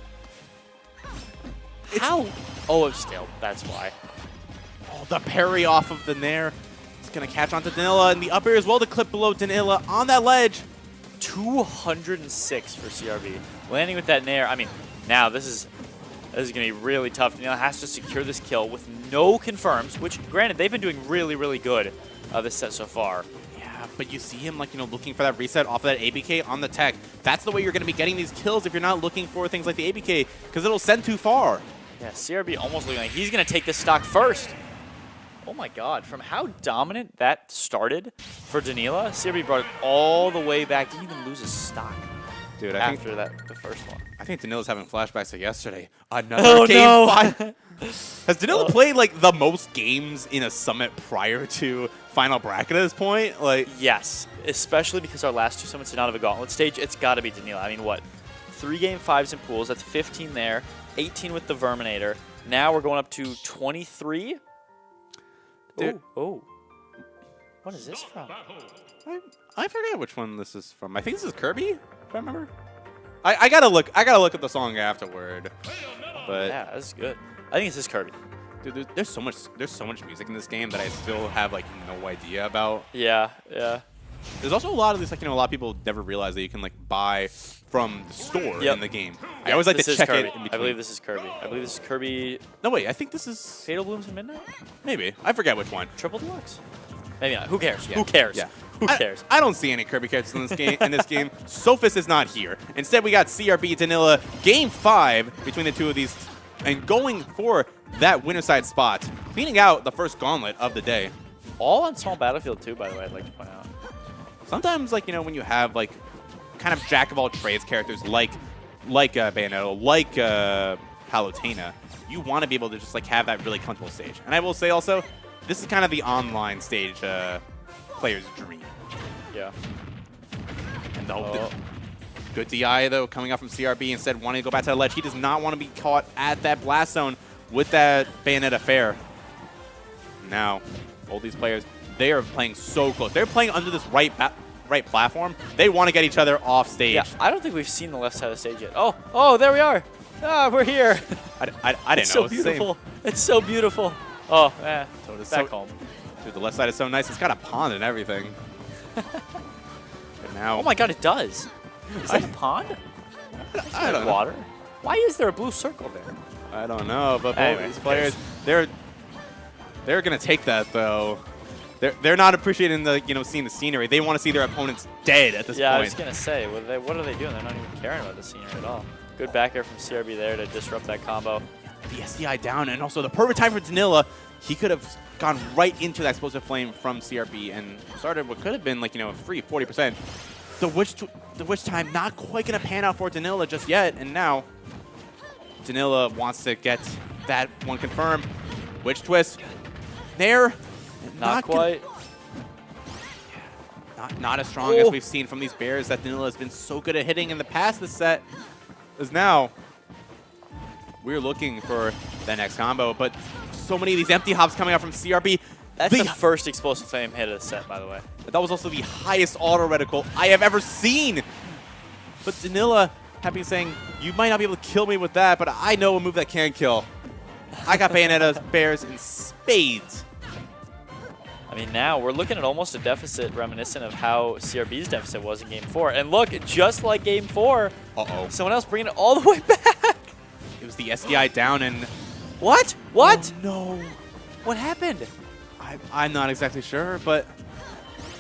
How? Oh, it's still. That's why. Oh, the parry off of the Nair. It's going to catch onto Danila, and the up air as well to clip below Danila on that ledge. 206 for CRB. Landing with that Nair. I mean, now this is going to be really tough. Danila has to secure this kill with no confirms, which, granted, they've been doing really, really good this set so far. Yeah, but you see him, looking for that reset off of that ABK on the tech. That's the way you're going to be getting these kills if you're not looking for things like the ABK, because it'll send too far. Yeah, CRB almost looking like he's going to take this stock first. Oh my god, from how dominant that started for Danila, CRB brought it all the way back. Didn't even lose his stock. Dude, after the first one. I think Danila's having flashbacks to yesterday. Another game 5. Has Danila played the most games in a summit prior to final bracket at this point? Yes, especially because our last 2 summits are not of a gauntlet stage. It's got to be Danila. I mean, what? 3 game 5s in pools. That's 15 there. 18 with the Verminator. Now we're going up to 23. Dude. Oh. What is this from? I forget which one this is from. I think this is Kirby, if I remember. I gotta look at the song afterward. But yeah, that's good. I think this is Kirby. Dude, there's so much music in this game that I still have no idea about. Yeah. There's also a lot of these a lot of people never realize that you can buy from the store in the game. I always like to check it in between. I believe this is Kirby. I believe this is Kirby. No, wait, I think this is Fatal Blooms in Midnight? Maybe. I forget which one. Triple Deluxe? Maybe not. Who cares? Yeah. Who cares? Yeah. Who cares? I don't see any Kirby characters in this game. Sophist is not here. Instead, we got CRB Danila. Game 5 between the two of these, and going for that winner side spot, cleaning out the first gauntlet of the day. All on small battlefield too, by the way. I'd like to point out. Sometimes, when you have kind of jack of all trades characters like Bayonetta, like Palutena, you want to be able to just have that really comfortable stage. And I will say also, this is kind of the online stage player's dream. Yeah. And the good DI though coming up from CRB, instead wanting to go back to the ledge. He does not want to be caught at that blast zone with that Bayonetta fair. Now, all these players, they are playing so close. They're playing under this right platform. They want to get each other off stage. Yeah, I don't think we've seen the left side of the stage yet. Oh, there we are. Ah, we're here. I didn't know. It's so beautiful. It's so beautiful. Oh, yeah. So it is back home. Dude, the left side is so nice. It's got a pond and everything. But now, oh my god, it does. Is that a pond? I don't know. Water? Why is there a blue circle there? I don't know, but anyway, these players, they're gonna take that though. They're not appreciating the seeing the scenery. They want to see their opponents dead at this point. Yeah, I was gonna say, what are they doing? They're not even caring about the scenery at all. Good back air from CRB there to disrupt that combo. The SDI down, and also the perfect time for Danila. He could have gone right into that explosive flame from CRB and started what could have been free 40%. The witch time not quite gonna pan out for Danila just yet, and now Danila wants to get that one confirmed. Witch twist. There. Not quite. Not as strong as we've seen from these bears that Danila has been so good at hitting in the past this set. Is now we're looking for the next combo, but so many of these empty hops coming out from CRB. That's the first explosive flame hit of the set, by the way. That was also the highest auto reticle I have ever seen. But Danila happy saying, you might not be able to kill me with that, but I know a move that can kill. I got Bayonetta bears in spades. I mean, now we're looking at almost a deficit reminiscent of how CRB's deficit was in Game 4. And look, just like Game 4, someone else bringing it all the way back. It was the SDI down and... What? What? Oh, no. What happened? I'm not exactly sure, but,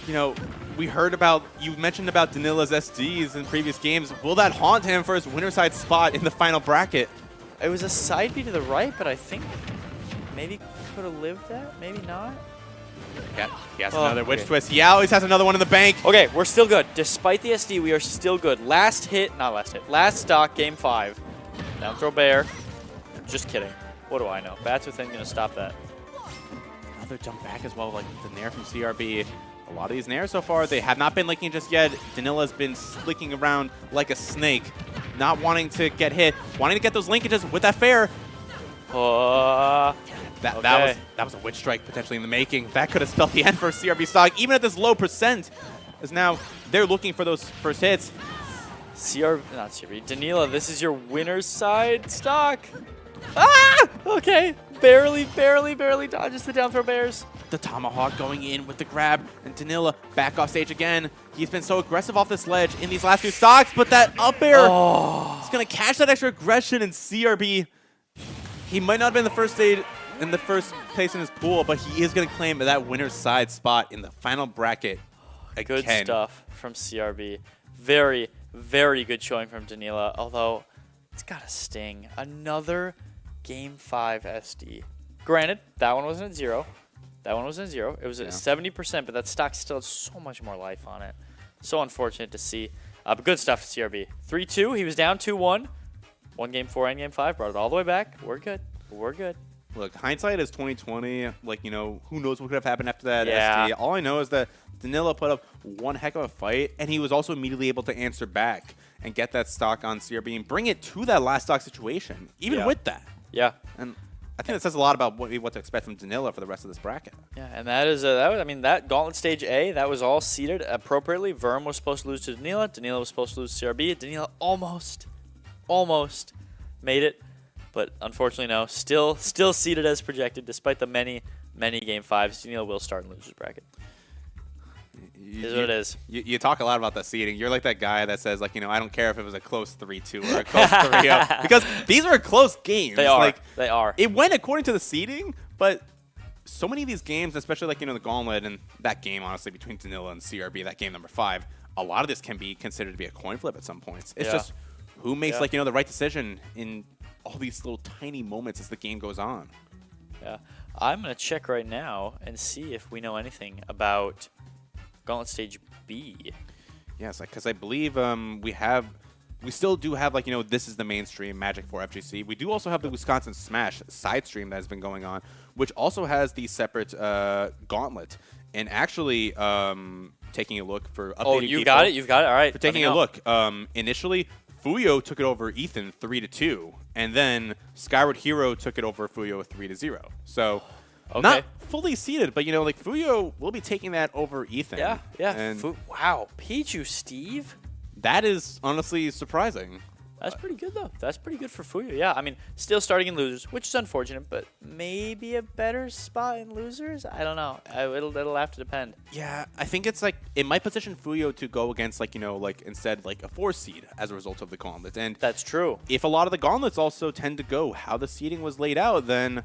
you know, we heard about, you mentioned about Danila's SDs in previous games. Will that haunt him for his winner side spot in the final bracket? It was a side B to the right, but I think maybe could have lived that, maybe not. Yeah, he has another witch twist. He always has another one in the bank. Okay, we're still good. Despite the SD, we are still good. Last stock, Game 5. Down throw bear. Just kidding. What do I know? Bats within going to stop that. Another jump back as well, like the nair from CRB. A lot of these nairs so far, they have not been linking just yet. Danila's been slicking around like a snake, not wanting to get hit, wanting to get those linkages with that fair. That was a witch strike potentially in the making. That could have spelled the end for CRB stock, even at this low percent, as now they're looking for those first hits. Danila, this is your winner's side stock. Ah! Okay. Barely dodges the down throw bears. The tomahawk going in with the grab, and Danila back off stage again. He's been so aggressive off this ledge in these last few stocks, but that up air is going to catch that extra aggression, and CRB, he might not have been the first place in his pool, but he is going to claim that winner's side spot in the final bracket again. Good stuff from CRB. Very, very good showing from Danila, although it's got to sting. Another Game 5 SD. Granted, that one wasn't at 0. That one was at 0. It was at 70%, but that stock still has so much more life on it. So unfortunate to see. But good stuff, CRB. 3-2. He was down 2-1. Won Game 4 and Game 5. Brought it all the way back. We're good. We're good. Look, hindsight is 2020. Like, you know, who knows what could have happened after that Yeah. SD. All I know is that Danila put up one heck of a fight, and he was also immediately able to answer back and get that stock on CRB and bring it to that last stock situation, even with that. Yeah. And I think that says a lot about what to expect from Danila for the rest of this bracket. Yeah, and that is that Gauntlet Stage A, that was all seeded appropriately. Verm was supposed to lose to Danila. Danila was supposed to lose to CRB. Danila almost made it, but unfortunately no. Still seeded as projected, despite the many Game 5s. Danila will start in losers bracket. Is what it is. You talk a lot about the seeding. You're like that guy that says, like, you know, I don't care if it was a close 3-2 or a close 3-0. Because these are close games. They are. Like, they are. It went according to the seeding, but so many of these games, especially, like, you know, the Gauntlet and that game, honestly, between Danila and CRB, that game number 5, a lot of this can be considered to be a coin flip at some points. It's just who makes, like, you know, the right decision in all these little tiny moments as the game goes on. Yeah. I'm going to check right now and see if we know anything about Gauntlet Stage B. Yes, because I believe we still do have, like, you know, this is the mainstream Magic 4 FGC. We do also have the Wisconsin Smash side stream that has been going on, which also has the separate Gauntlet. And actually, taking a look for updated Oh, you've got it? You've got it? All right. For taking a look, initially, Fuyo took it over Ethan 3-2, and then Skyward Hero took it over Fuyo 3-0. So... Okay. Not fully seeded, but, you know, like, Fuyo will be taking that over Ethan. Yeah. And wow. Pichu, Steve? that is honestly surprising. That's pretty good, though. That's pretty good for Fuyo. Yeah, I mean, still starting in losers, which is unfortunate, but maybe a better spot in losers? I don't know. It'll have to depend. Yeah, I think it's like, it might position Fuyo to go against, like, you know, like, instead, like, a 4 seed as a result of the Gauntlet. And that's true. If a lot of the Gauntlets also tend to go how the seeding was laid out, then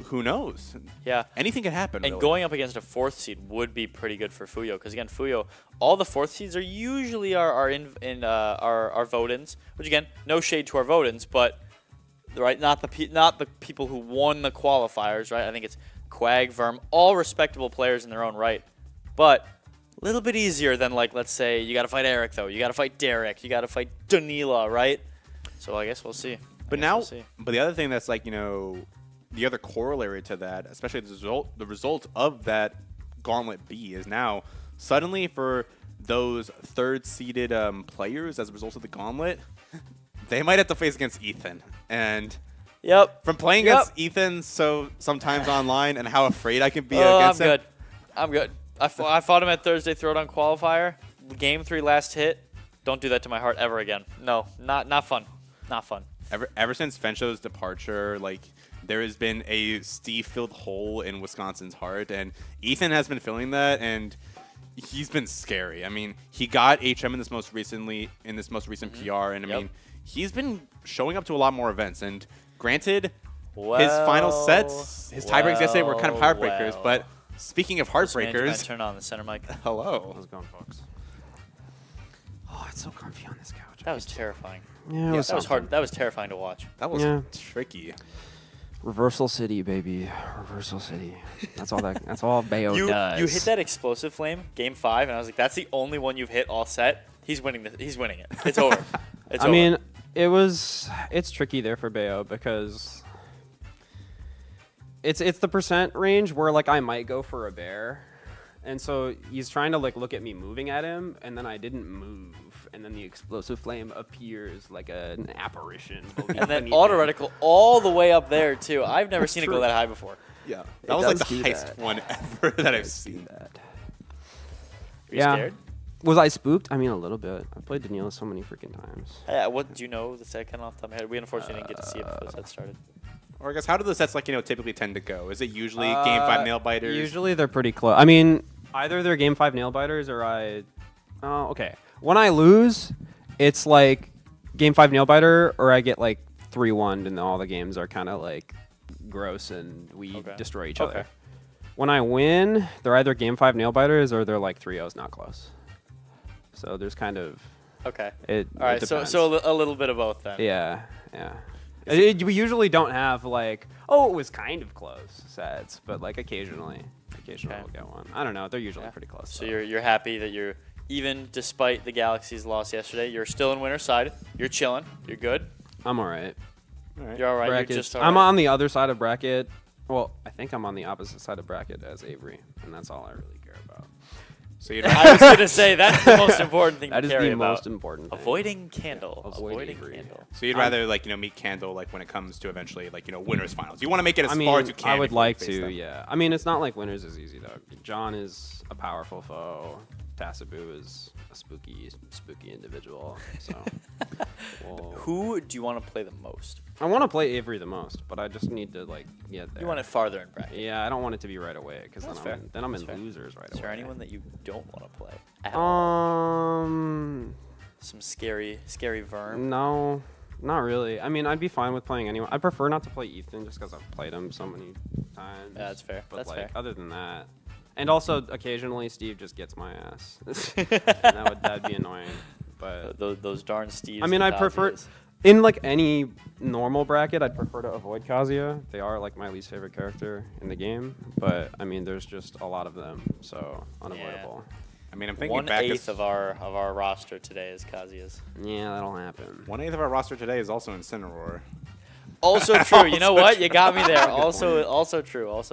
who knows? Yeah. Anything can happen. And really. going up against a 4th seed would be pretty good for Fuyo, because again, Fuyo, all the 4th seeds are usually our Vodens, which again, no shade to our Vodens, but right, not the people who won the qualifiers, right? I think it's Quag, Verm, all respectable players in their own right, but a little bit easier than, like, let's say you got to fight Eric though, you got to fight Derek, you got to fight Danila, right? So I guess we'll see. But the other thing that's, like, you know, the other corollary to that, especially the result of that Gauntlet B, is now suddenly for those third-seeded players as a result of the Gauntlet, they might have to face against Ethan. And Yep. from playing against Ethan sometimes online and how afraid I can be against him. I'm good. I fought him at Thursday Throwdown Qualifier. Game 3 last hit. Don't do that to my heart ever again. No, not fun. Not fun. Ever since Fensho's departure, like, there has been a Steve-filled hole in Wisconsin's heart, and Ethan has been filling that, and he's been scary. I mean, he got HM in this most recent PR, and I mean, he's been showing up to a lot more events. And granted, his final sets, his tiebreaks yesterday were kind of heartbreakers. But speaking of heartbreakers, turn on the center mic. Hello. How's it going, folks? Oh, it's so comfy on this couch. That was terrifying. Yeah, that was hard. That was terrifying to watch. That was tricky. Reversal City, baby. Reversal City. That's all That's all Bayo does. You hit that explosive flame, game 5, and I was like, "That's the only one you've hit all set. He's winning this. He's winning it. It's over." I mean, it's tricky there for Bayo because it's the percent range where like I might go for a bear, and so he's trying to like look at me moving at him, and then I didn't move. And then the explosive flame appears like an apparition. And then auto reticle all the way up there, too. I've never seen it go that high before. Yeah. That was like the highest one ever that I've seen. Are you scared? Was I spooked? I mean, a little bit. I played Daniela so many freaking times. Yeah, what do you know the set kind of off the top of my head? We unfortunately didn't get to see it before the set started. Or I guess, how do the sets, like, typically tend to go? Is it usually game 5 nail biters? Usually they're pretty close. I mean, either they're game 5 nail biters or okay. When I lose, it's like game 5 nail biter, or I get like 3-1, and all the games are kind of like gross and we destroy each other. When I win, they're either game 5 nail biters or they're like 3-0s not close. So there's kind of all right. So a little bit of both then. Yeah. We usually don't have like it was kind of close sets, but like occasionally we'll get one. I don't know. They're usually pretty close. So you're happy that you're. Even despite the Galaxy's loss yesterday, you're still in winner's side. You're chilling. You're good. I'm all right. You're all right. Brackets. You're just all right. I'm on the other side of bracket. Well, I think I'm on the opposite side of bracket as Avery, and that's all I really care about. So I was going to say, that's the most important thing to care about. That is the most important thing. Avoiding Candle. Avoiding Candle. So you'd rather, like, meet Candle, like, when it comes to eventually, like, winners finals. You want to make it as far as you can. I would like to, yeah. I mean, it's not like winners is easy, though. John is a powerful foe. Tassaboo is a spooky individual. So, who do you want to play the most? I want to play Avery the most, but I just need to like get there. You want it farther in bracket. Yeah, I don't want it to be right away because then I'm in losers right away. Is there anyone that you don't want to play? Some scary verm. No, not really. I mean, I'd be fine with playing anyone. I prefer not to play Ethan just because I've played him so many times. Yeah, that's fair. But that's like fair. Other than that. And also, occasionally, Steve just gets my ass. That'd be annoying. But those darn Steves. I mean, I prefer in like any normal bracket, I'd prefer to avoid Kazuya. They are like my least favorite character in the game. But I mean, there's just a lot of them, so unavoidable. Yeah. I mean, I'm thinking 1/8 of our roster today is Kazuya's. Yeah, that'll happen. 1/8 of our roster today is also Incineroar. Also true. You know what? You got me there. Also true.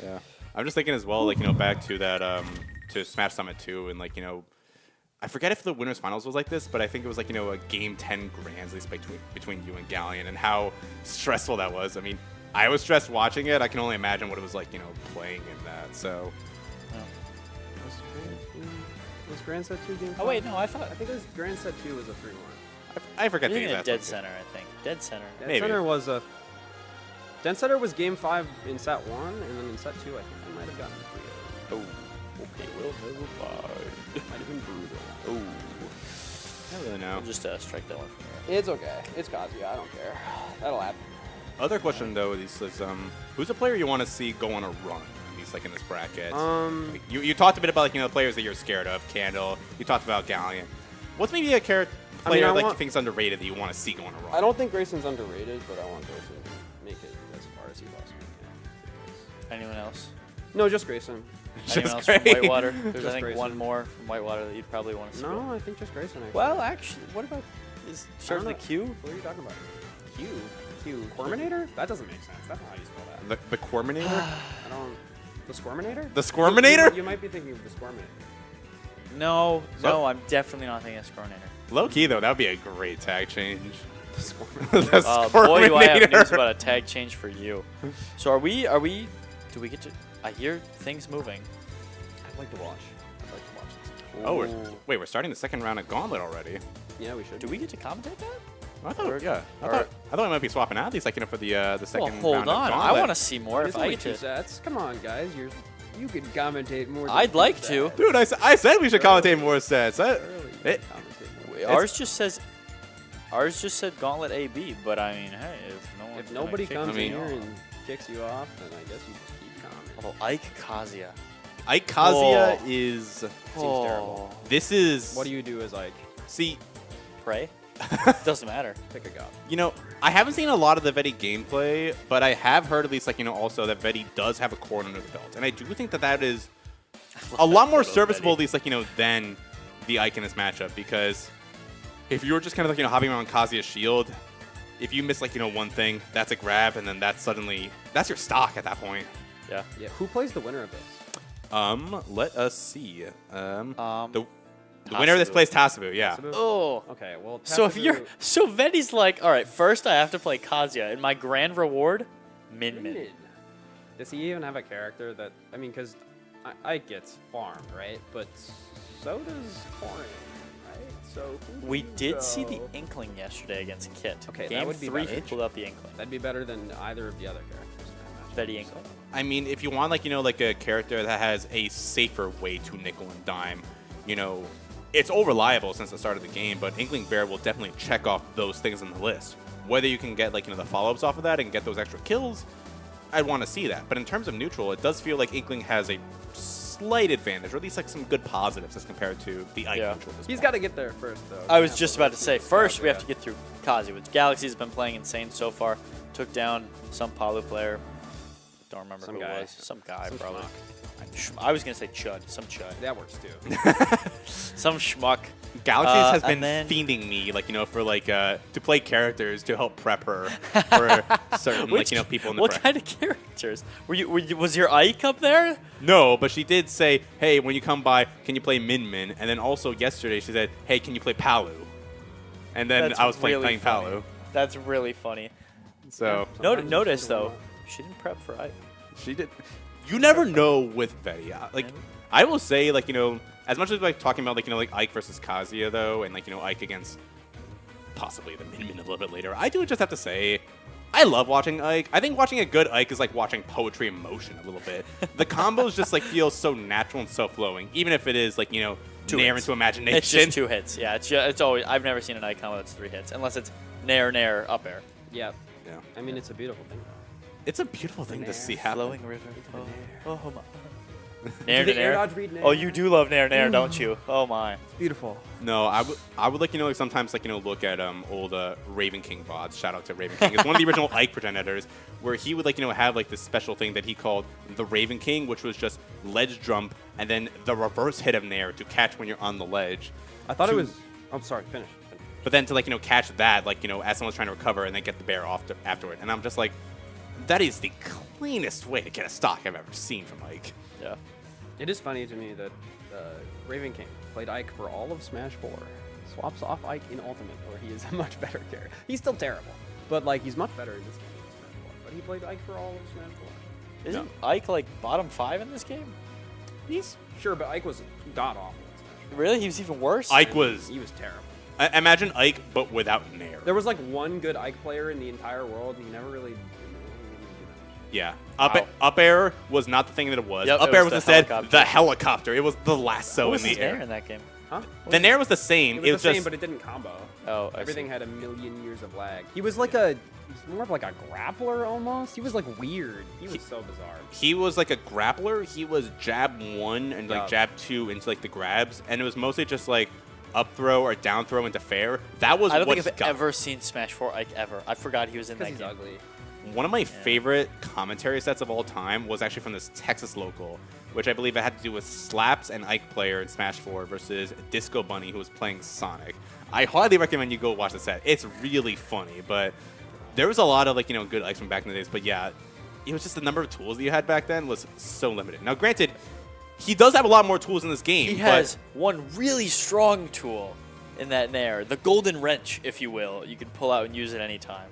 Yeah. I'm just thinking as well, like, back to that, to Smash Summit 2, and, like, I forget if the winners finals was like this, but I think it was like, a game 10 grands, at least between you and Galleon, and how stressful that was. I mean, I was stressed watching it. I can only imagine what it was like, playing in that. So. Was Grand Set 2 game 5? Oh wait, no, I think it was Grand Set 2 was a 3-1. I forget the exact. Dead one. Center, I think. Dead Center. Dead Center was a. Dead Center was game 5 in set 1, and then in set 2, I think I might have gotten 3-0. Oh, okay, well, never mind. Might have been brutal. Oh. I don't really know. I'll just strike that one from here. It's okay. It's Kazuya. I don't care. That'll happen. Other question, though, is who's a player you want to see go on a run? At least, like, in this bracket. You talked a bit about, like, the players that you're scared of. Candle. You talked about Galleon. What's maybe a player you think is underrated that you want to see go on a run? I don't think Grayson's underrated, but I want Grayson to make it as far as he possibly can. Anyone else? No, just Grayson. Anyone else from Whitewater? There's, I think, Grayson. One more from Whitewater that you'd probably want to see. No, I think just Grayson, actually. Well, actually, what about... Starts with a Q? What are you talking about? Q. Corminator? That doesn't make sense. That's not how you spell that. The Corminator? I don't... The Squirminator? The Squirminator? You might be thinking of the Squirminator. No, I'm definitely not thinking of Squirminator. Low key though, that would be a great tag change. The Squirminator. The Boy, do I have Squirminator. news about a tag change for you. So are we, do we get to, I hear things moving. I'd like to watch. I'd like to watch this. Oh, Ooh. wait, we're starting the second round of Gauntlet already. Yeah, we should. Do we get to commentate that? I thought, Or- yeah. I or- thought we might be swapping out these, like, for the second Well, round hold of on. Gauntlet. I want to see more It's if I only get 2 to. sets. Come on, guys. You can commentate more. Than I'd 2 like to. sets. Dude, I said we should commentate more sets. Early, It- commentate more. Ours just said Gauntlet AB, but I mean, hey, If nobody comes I mean- in here and kicks you off, then I guess you just keep commenting. Oh, Ike Kazuya. Ike Kazuya Oh. is... Seems terrible. This is... What do you do as like See, Pray? Doesn't matter. pick a god? you know, I haven't seen a lot of the Veti gameplay, but I have heard at least, like, also that Veti does have a core under the belt. And I do think that is a lot more serviceable, at least, like, than the Ike in this matchup, because if you were just kind of, like, hopping around Kazuya's shield, if you miss, like, one thing, that's a grab, and then that's your stock at that point. Yeah. Yeah. Who plays the winner of this? Let us see. The Tasabu. winner of this plays Tasabu, yeah. Tasabu? Oh. Okay. Well. So if you're, Tasabu- so Veti's like, all right, first I have to play Kazuya, and my grand reward, Min Min. Min. Does he even have a character that? I mean, because Ike gets farmed, right? But so does Corrin, right? So who We do you did see the go? Inkling yesterday against Kit. Okay, Game that would be 3, better. he pulled out the Inkling. That'd be better than either of the other characters. in that matchup. Veti Inkling. I mean, if you want, like, like a character that has a safer way to nickel and dime, it's all reliable since the start of the game, but Inkling Bear will definitely check off those things on the list. Whether you can get, like, the follow-ups off of that and get those extra kills, I'd want to see that. But in terms of neutral, it does feel like Inkling has a slight advantage, or at least, like, some good positives as compared to the Ike Yeah. neutral. at this He's point. got to get there first, though. I was just about to say, first we have to get through Kazi, which Galaxy's been playing insane so far. Took down some Palu player. Don't remember Some who guy. it was. Some guy, Some probably. schmuck. I was going to say Chud. Some Chud. That works too. Some schmuck. Galaxies has and been then- fiending me, like, for, like, to play characters to help prep her for certain, Which- like, people in the What prep. kind of characters? Was your Ike up there? No, but she did say, hey, when you come by, can you play Min Min? And then also yesterday she said, hey, can you play Palu? And then That's I was playing really funny. Palu. That's really funny. So Sometimes Notice, you don't though, want- she didn't prep for Ike. she did. You never know with Veti. Like, I will say, like, as much as like talking about, like, Ike versus Kazuya, though, and, like, Ike against possibly the Min Min a little bit later, I do just have to say, I love watching Ike. I think watching a good Ike is like watching poetry in motion a little bit. The combos just, like, feel so natural and so flowing, even if it is, like, nair hits. into imagination. It's just 2 hits. Yeah, it's always. I've never seen an Ike combo that's 3 hits, unless it's nair, up air. Yeah. Yeah. I mean, it's a beautiful thing. It's a beautiful thing to see happen. Flowing river. Oh my. Nair Nair, air nair. dodge read nair. Oh, you do love nair, don't you? Oh my. Beautiful. No, I would like, like, sometimes, like, look at old Raven King VODs. Shout out to Raven King. It's one of the original Ike progenitors, where he would, like, have, like, this special thing that he called the Raven King, which was just ledge jump and then the reverse hit of nair to catch when you're on the ledge. I thought it To- was. I'm sorry. Finish. But then to, like, catch that, like, as someone's trying to recover and then get the bear off afterward. And I'm just like, that is the cleanest way to get a stock I've ever seen from Ike. Yeah. It is funny to me that Raven King played Ike for all of Smash 4. Swaps off Ike in Ultimate, where he is a much better character. He's still terrible, but, like, he's much better in this game than Smash 4. But he played Ike for all of Smash 4. Isn't Ike like bottom 5 in this game? He's sure, but Ike was god awful in Smash 4. Really? He was even worse? Ike was... He was terrible. Imagine Ike, but without nair. There was like one good Ike player in the entire world, and he never really. Yeah. Wow. Up air was not the thing that it was. Yep, Up it air was was the instead helicopter. the helicopter. It was the lasso What was in his the nair air. in that game? Huh? The nair was the same. It was the same, just but it didn't combo. Oh, I Everything see. had a million years of lag. He was like a. He's more of like a grappler almost. He was like weird. He was so bizarre. he was like a grappler. He was jab 1 and like Yeah. jab 2 into like the grabs, and it was mostly just like up throw or down throw into fair. That was I don't what think I've got ever seen Smash 4 Ike ever. I forgot he was in that Because he's game. ugly. One of my favorite commentary sets of all time was actually from this Texas local, which I believe it had to do with Slaps and Ike player in Smash 4 versus Disco Bunny, who was playing Sonic. I highly recommend you go watch the set. It's really funny, but there was a lot of, like, good Ikes from back in the days. But yeah, it was just the number of tools that you had back then was so limited. Now, granted, he does have a lot more tools in this game. He has one really strong tool in that Nair, the golden wrench, if you will. You can pull out and use it anytime.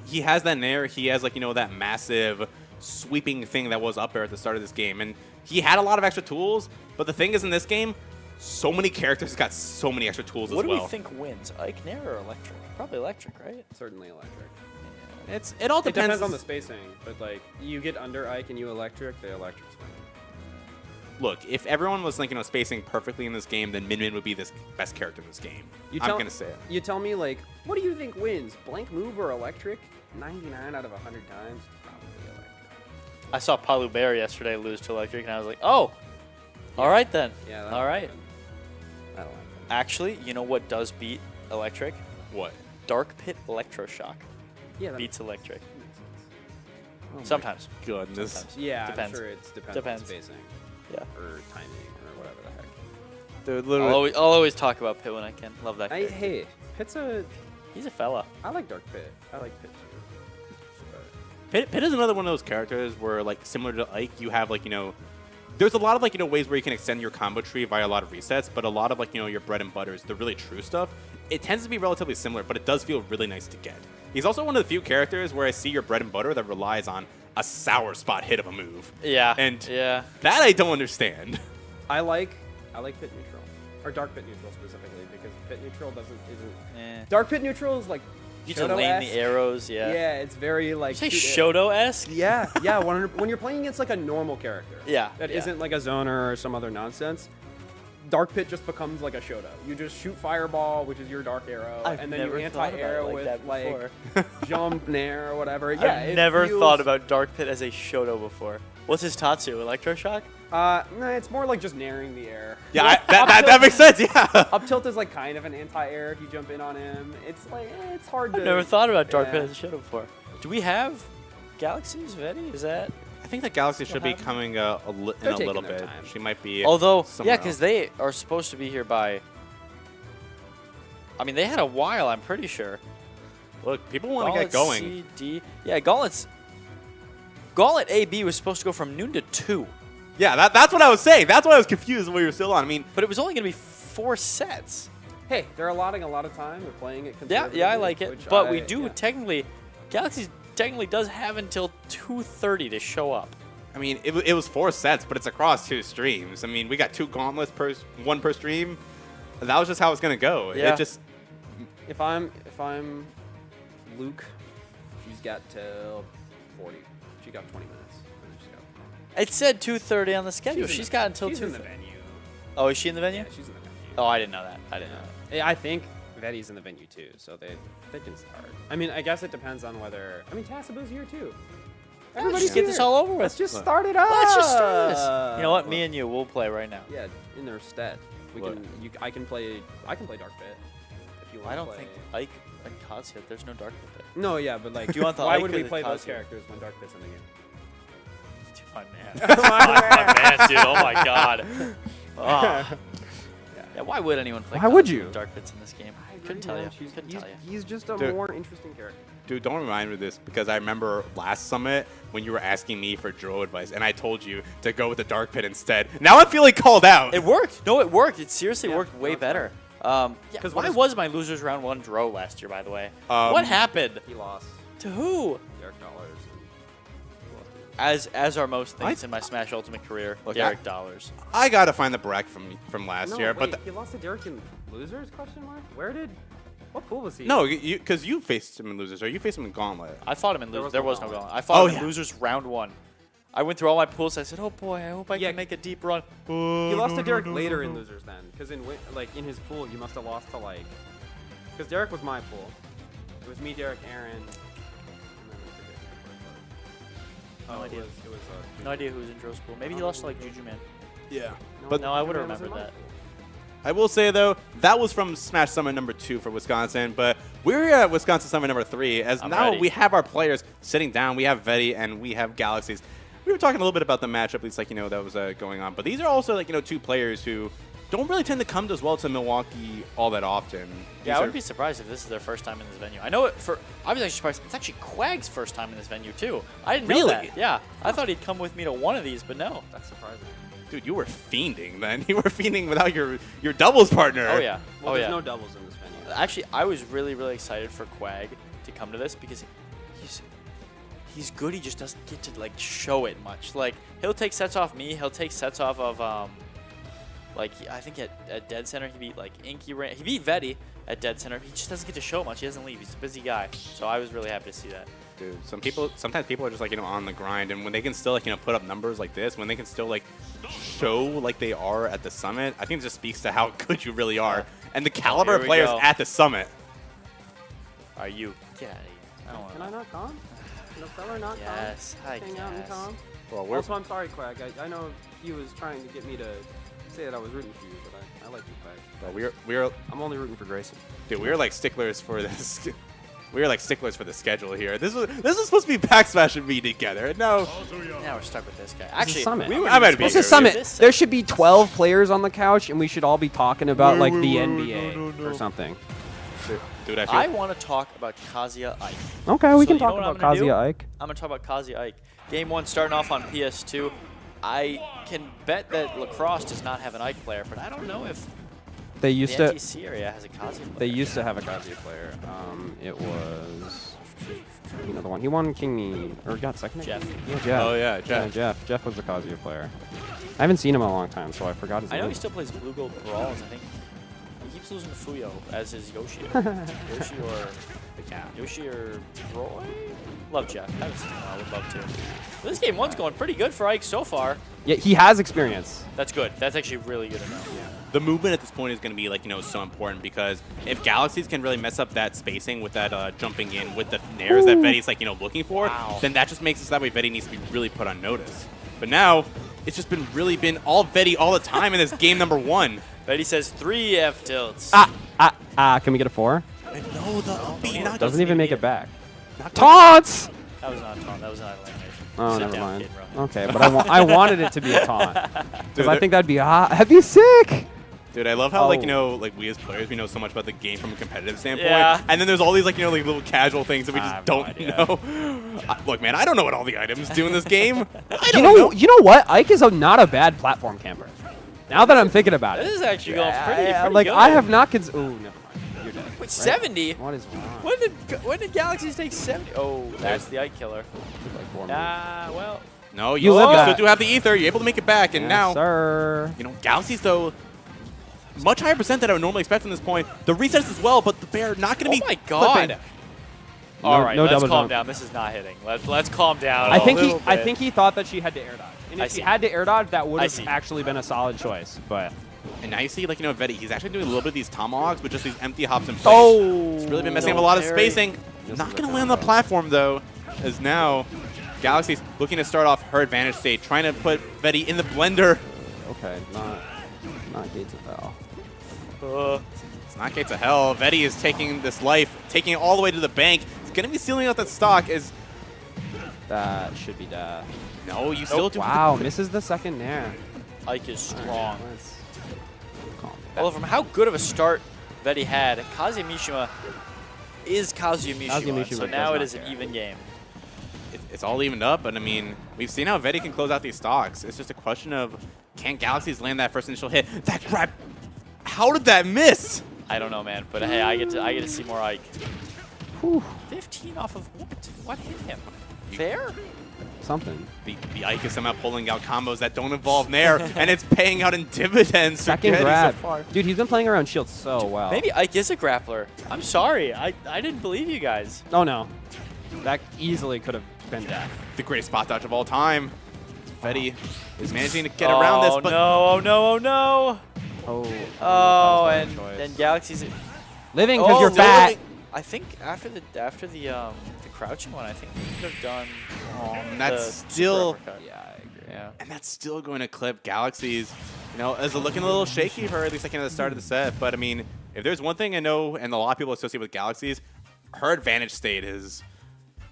He has that Nair. He has, like, you know, that massive sweeping thing that was up there at the start of this game. And he had a lot of extra tools, but the thing is, in this game, so many characters got so many extra tools as well. What do we think wins, Ike, Nair, or Electric? Probably Electric, right? Certainly electric. It all It depends. depends on the spacing, but like you get under Ike and you electric, the electric's fine. Look, if everyone was, like, you know, spacing perfectly in this game, then Min Min would be the best character in this game. I'm going to say it. You tell me, like, what do you think wins, blank move or electric? 99 out of 100 times, probably electric. I saw Palu Bear yesterday lose to Electric, and I was like, oh, all right then. Yeah, all right. That'll happen. Actually, you know what does beat Electric? What? Dark Pit Electroshock Yeah, that beats Electric. makes sense. Oh my Sometimes. Goodness. Sometimes. Yeah, Depends. I'm sure it depends Depends. on spacing. Yeah. Or timing or whatever the heck. Dude, I'll literally. always talk about Pit when I can. Love that guy. Hey, Pit's He's a fella. I like Dark Pit. I like Pit too. Pit is another one of those characters where, like, similar to Ike, you have, like, you know, there's a lot of, like, you know, ways where you can extend your combo tree via a lot of resets, but a lot of, like, you know, your bread and butters, the really true stuff, it tends to be relatively similar, but it does feel really nice to get. He's also one of the few characters where I see your bread and butter that relies on a sour spot hit of a move. Yeah. And yeah. that I don't understand. I like Pit Neutral. Or Dark Pit Neutral specifically, because Pit Neutral isn't Eh. Dark Pit Neutral is like You need to lane the arrows, yeah. Yeah, it's very like You say shoot Shoto-esque? Yeah, yeah. When you're playing against like a normal character, Yeah, that yeah. not like a zoner or some other nonsense, Dark Pit just becomes like a Shoto. You just shoot Fireball, which is your Dark Arrow, I've and then you never thought about anti-air it like with that before. like jump Nair or whatever. Yeah, I've it never feels- thought about Dark Pit as a Shoto before. What's his Tatsu? Electroshock? Nah, it's more like just nairing the air. Yeah, that makes sense, yeah. Up tilt is like kind of an anti-air if you jump in on him. It's like it's hard to. I've never thought about Dark Pit Yeah. as a Shoto before. Do we have Galaxies, Vedi? Is that? I think that Galaxy should be happened? coming in They're a taking little their bit. time. She might be. Although, yeah, somewhere because else. they are supposed to be here by. I mean, they had a while, I'm pretty sure. Look, people want to get going. C, D. Yeah, Gauntlet AB was supposed to go from noon to 2, Yeah, that's what I was saying. That's why I was confused when we were still on. I mean, but it was only going to be 4 sets. Hey, they're allotting a lot of time. They're playing it. Yeah, conservatively, yeah, I like it. which But I- we do yeah. technically, Galaxy technically does have until 2:30 to show up. I mean, it was 4 sets, but it's across 2 streams. I mean, we got 2 gauntlets one per stream. That was just how it's gonna go. Yeah. It just If I'm Luke, she's got till 40. She got 20 minutes. And then she's got- It said 2:30 on the schedule. in She's the- got until she's 2. in the venue. Oh, is she in the venue? Yeah, she's in the venue. Oh, I didn't know that. I didn't know. Yeah, I think Vedi's in the venue too, so they can start. I mean, I guess it depends on whether. I mean, Tasabu's here too. Let's just get this all over with. Let's just Look. start it up. Let's just start this. You know what? Me and you, we'll play right now. Yeah, in their stead. We What? can. I can play Dark Pit. If you want. I don't play. think Ike and Katsuya, there's no Dark Pit. No, yeah, but like, Do you want the why Ike would or we the play those Kazuya? characters when Dark Pit's in the game? My man. my man, dude. Oh my god. Ah. Yeah, why would anyone play Why would Katsuya you? with Dark Pits in this game? Couldn't tell you. Couldn't tell you. He's just a Dude. more interesting character. dude, don't remind me of this because I remember last summit when you were asking me for draw advice and I told you to go with the Dark Pit instead. Now I'm feeling called out. It worked. No, it worked. It seriously Yeah, worked way no, it's better. Yeah, Why was my losers round 1 draw last year, by the way? Um, What happened? He lost To who? Derek Dollars. And he lost to As are most things in my Smash Ultimate career, Look, Derek Dollars. I gotta find the Brack from last No, year, wait, but he lost to Derek in losers? Question mark. What pool was he? no, because you faced him in losers, or you faced him in Gauntlet. I fought him in There losers. was There no was no Gauntlet. Gauntlet. I fought Oh, him in yeah. losers round 1. I went through all my pools. I said, "Oh boy, I hope I Yeah. can make a deep run." He lost to Derek later in losers then, because in in his pool you must have lost to because Derek was my pool. It was me, Derek, Aaron. And then I forget who No it was. idea. It was No idea who was in Dro's pool. Maybe he lost to like Juju Man. Yeah. But No, I would've remembered that. I will say, though, that was from Smash Summit number 2 for Wisconsin, but we're at Wisconsin Summit number 3, as I'm now ready. we have our players sitting down. We have Vedi and we have Galaxies. We were talking a little bit about the matchup, at least, that was going on, but these are also, 2 players who don't really tend to come as well to Milwaukee all that often. Yeah, I wouldn't be surprised if this is their first time in this venue. I know I was actually surprised. It's actually Quag's first time in this venue too. I didn't know that. Yeah, I thought he'd come with me to one of these, but no. That's surprising. Dude, you were fiending then. You were fiending without your doubles partner. Oh yeah. Well, there's no doubles in this venue. Actually, I was really, really excited for Quag to come to this because he's good. He just doesn't get to like show it much. Like he'll take sets off me. He'll take sets off of like I think at Dead Center he beat like Inky. He beat Vetty at Dead Center. He just doesn't get to show much. He doesn't leave. He's a busy guy. So I was really happy to see that. Dude, sometimes people are just like, on the grind, and when they can still like, put up numbers like this, when they can still like show like they are at the summit, I think it just speaks to how good you really are. And the caliber of players at the summit. Are you? Get out of here. I don't Can I not calm? Can a fella not Yes, I hang out and calm? Well, Also, I'm sorry, Quag. I know he was trying to get me to say that I was rooting for you, but I like you, Quag. well, we're I'm only rooting for Grayson. dude, we're like sticklers for this. We are like sticklers for the schedule here. This was supposed to be Pack Smash and me together. No. Now we're stuck with this guy. Actually, Summit. we were I might be This is Summit. There should be 12 players on the couch, and we should all be talking about like the NBA or something. Dude, I want to talk about Kazuya Ike. Okay, we So can you know talk what about I'm gonna do? Kazuya Ike. I'm going to talk about Kazuya Ike. Game 1 starting off on PS2. I can bet that Lacrosse does not have an Ike player, but I don't know if They the used to. NTC area has a Kazuya player. They used to have a Kazuya player. It was the one. He won King or got second. Jeff. Yeah, Jeff. Oh, yeah, Jeff. Yeah, Jeff. Jeff was the Kazuya player. I haven't seen him in a long time, so I forgot his I name. know he still plays Blue Gold Brawls. I think he keeps losing to Fuyo, as is Yoshi. Yoshi or Roy? Love Jeff. I haven't seen him in a while. I would love to. This game 1's going pretty good for Ike so far. Yeah, he has experience. That's good. That's actually really good to know. Yeah. The movement at this point is going to be like, so important because if Galaxies can really mess up that spacing with that jumping in with the nairs that Vetti's like, looking for, then that just makes it so that way Vetti needs to be really put on notice. But now it's just been all Vetty all the time in this game number 1. Vetty says 3 F tilts. Can we get a 4? No, the Doesn't even make it back. Taunts! That was not a taunt. That was not an elimination. Oh, Sit never down, mind. kid, bro. Okay, but I wanted it to be a taunt. Because Dude, I think that'd be hot. That'd be sick! Dude, I love how, Oh. like we as players, we know so much about the game from a competitive standpoint. Yeah. And then there's all these, like little casual things that we I just have don't no idea. know. Look, man, I don't know what all the items do in this game. I You don't know, you know what? Ike is not a bad platform camper. Now that I'm thinking about This it. is actually going pretty like, good. I have not Ooh, never mind. You're dead. Wait, right? 70? What is wrong? When did Galaxies take 70? Oh, there's the Ike killer. Like 4 Well. No, You you live still that. do have the ether. You're able to make it back, and Yes, now, sir. Galaxies, though, much higher percent than I would normally expect from this point. The resets as well, but the Bear not going to be Oh my God. clipping. All right, let's double calm jump. down. This is not hitting. Let's calm down. I a think little bit. he thought that she had to air dodge. And I if she see. had to air dodge, that would I have see. actually been a solid choice. But And now you see, Vetty, he's actually doing a little bit of these tomahawks, but just these empty hops in place. oh, It's really been messing up a lot of Very- spacing. This Not is going a to land on the combo. platform, though, as now Galaxy's looking to start off her advantage state, trying to put Vetty in the blender. okay, not Gates of Hell. It's not Gates of Hell. Vetty is taking this life, taking it all the way to the bank. He's going to be sealing out that stock. That should be death. No, you still do. Wow, misses the second nair. Ike is strong. Let's calm down. Although from how good of a start Vetty had, Kazuya Mishima is Kazuya Mishima. Kazuya Mishima So now does it not is an care. even game. It's all evened up, but I mean, we've seen how Vetty can close out these stocks. It's just a question of, can Galaxies land that first initial hit? That grab, how did that miss? I don't know, man, but hey, I get to see more Ike. Whew, 15 off of what? What hit him? Fair? something. The Ike is somehow pulling out combos that don't involve Nair, and it's paying out in dividends. for Second Getty grab. So far. Dude, he's been playing around shield so well. Maybe Ike is a grappler. I'm sorry. I didn't believe you guys. Oh, no. That easily could have been death. The greatest spot dodge of all time. Vetty is managing to get around this, but no, oh no, oh no. Oh, And then Galaxy's living because Oh, you're no, fat. living. I think after the crouching one, I think we could have done that's the super still, uppercut. Yeah, I agree. Yeah. and that's still going to clip Galaxies. As looking a little shaky for her, at least like at the start of the set. But I mean, if there's one thing I know, and a lot of people associate with Galaxies, her advantage state is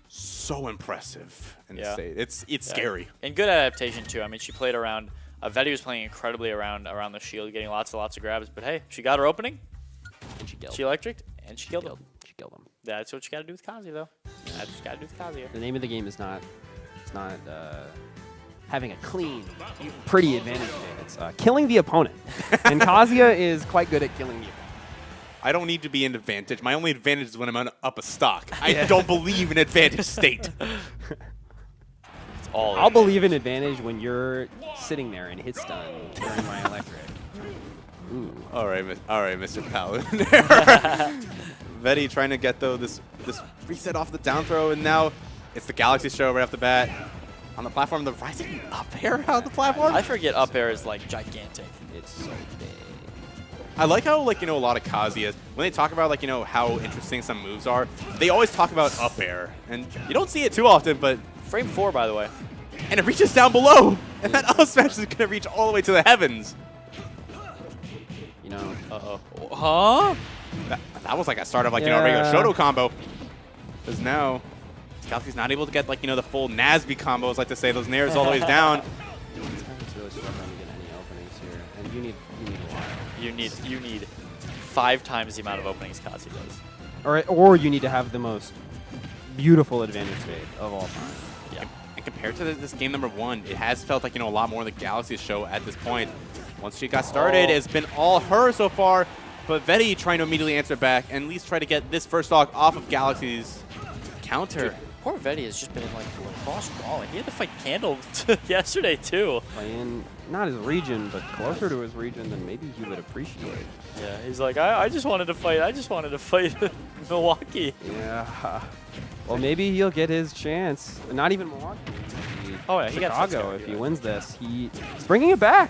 so impressive in the Yeah. state. It's scary. And good adaptation too. I mean, she played around Veti was playing incredibly around the shield, getting lots and lots of grabs. But hey, she got her opening. And she killed. She electric, and she killed him. She killed him. That's what you got to do with Kazuya, though. That's what you got to do with Kazuya. The name of the game is not. It's not having a clean, pretty advantage game. It's killing the opponent. And Kazuya is quite good at killing the opponent. I don't need to be in advantage. My only advantage is when I'm up a stock. I don't believe in advantage state. I'll believe in advantage when you're sitting there and hit stun during my electric. Ooh. All right, Mr. Paladin. Veti trying to get this reset off the down throw, and now it's the Galaxy show right off the bat. On the platform, the rising up air out of the platform. I forget up air is like gigantic. It's so big. I like how, like, a lot of Kazuya's, when they talk about, like, how interesting some moves are, they always talk about up air. And you don't see it too often, but... Frame 4, by the way. And it reaches down below. And that up smash is going to reach all the way to the heavens. You know... Uh-oh. Huh? That was like a start of, like, a regular Shoto combo. Because now, Galaxy's not able to get, like, the full Nasby combos, like to say, those nairs all the way down. It's really struggling to get any openings here. And you need a lot. You need 5 times the amount of openings Kazuya does. Or you need to have the most beautiful advantage state of all time. Yeah. And compared to this game number 1, it has felt like, a lot more of the Galaxy show at this point. Once she got started, it's been all her so far. But Veti trying to immediately answer back and at least try to get this first stock off of Galaxy's counter. Dude, poor Veti has just been in like lacrosse brawling. He had to fight Candle yesterday too. Playing not his region, but closer to his region than maybe he would appreciate. Yeah, he's like, I just wanted to fight. I just wanted to fight Milwaukee. Yeah. Well, maybe he'll get his chance. Not even Milwaukee. Oh yeah, he got Chicago. If he wins this, he's bringing it back.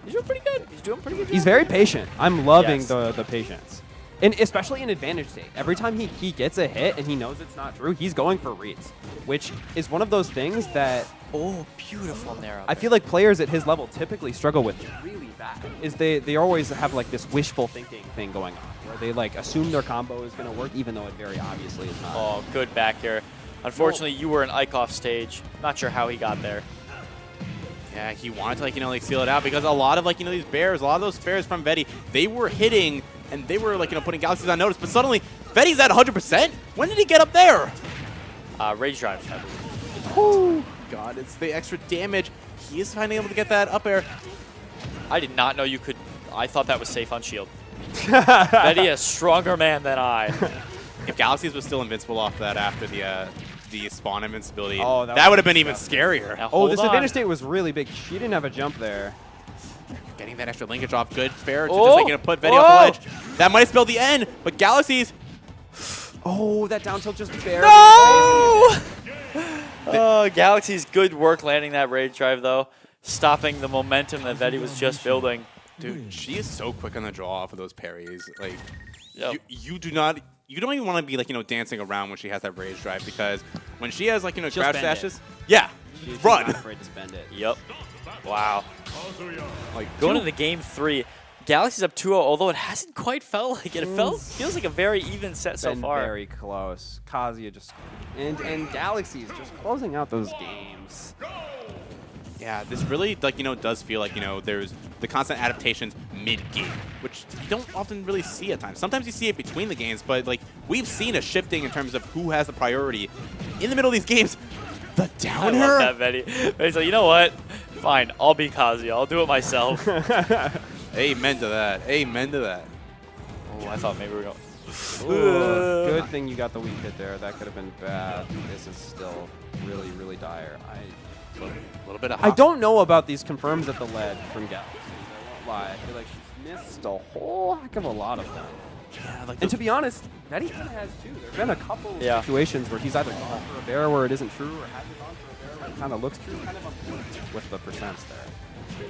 He's doing pretty good. He's doing pretty good. He's very patient. I'm loving the patience. And especially in advantage state. Every time he gets a hit and he knows it's not true, he's going for reads, which is one of those things that... Oh, beautiful narrow. I feel like players at his level typically struggle with really bad. Is they always have like this wishful thinking thing going on, where they like assume their combo is going to work even though it very obviously is not. Oh, good back here. Unfortunately, you were an Ike off stage. Not sure how he got there. Yeah, he wanted to, like, seal it out because a lot of, these bears, a lot of those spares from Veti, they were hitting and they were, putting Galaxies on notice. But suddenly, Veti's at 100%. When did he get up there? Rage drive, I believe. Oh, God, it's the extra damage. He is finally able to get that up air. I did not know you could. I thought that was safe on shield. Veti is a stronger man than I. If Galaxies was still invincible off that after the spawn invincibility, oh, that would have been even scarier. Oh, this advantage state was really big. She didn't have a jump there. Getting that extra linkage off, good. Fair to just to put Veti off the ledge. That might spell the end, but Galaxies. Oh, that down tilt just barely. No! Oh, Galaxy's good work landing that rage drive, though. Stopping the momentum that Veti was just building. Dude, she is so quick on the draw off of those parries. Like, yep. You don't even want to be, dancing around when she has that rage drive because when she has, crouch dashes, yeah, she's run. Not afraid to spend it. Yep. Wow. Going into game 3, Galaxy's up 2-0, although it hasn't quite felt like it. It feels like a very even set so far. Very close. Kazuya just and Galaxy's just closing out those games. Yeah, this really, does feel like, there's the constant adaptations mid-game, which you don't often really see at times. Sometimes you see it between the games, but, we've seen a shifting in terms of who has the priority. In the middle of these games, the down air. I love that, Veti. Veti's like, you know what? Fine, I'll be Kazuya. I'll do it myself. Amen to that. Amen to that. Oh, I thought maybe we were going. Ooh, good thing you got the weak hit there. That could have been bad. This is still really, really dire. A little bit of I don't know about these confirms at the lead from Galaxy. I won't lie. I feel like she's missed a whole heck of a lot of them. Yeah, and to be honest, Veti kind of has too. There's been a couple situations where he's either gone for a bear where it isn't true or hasn't gone for a bear where it kind of looks true. Kind of unfortunate with the percents there.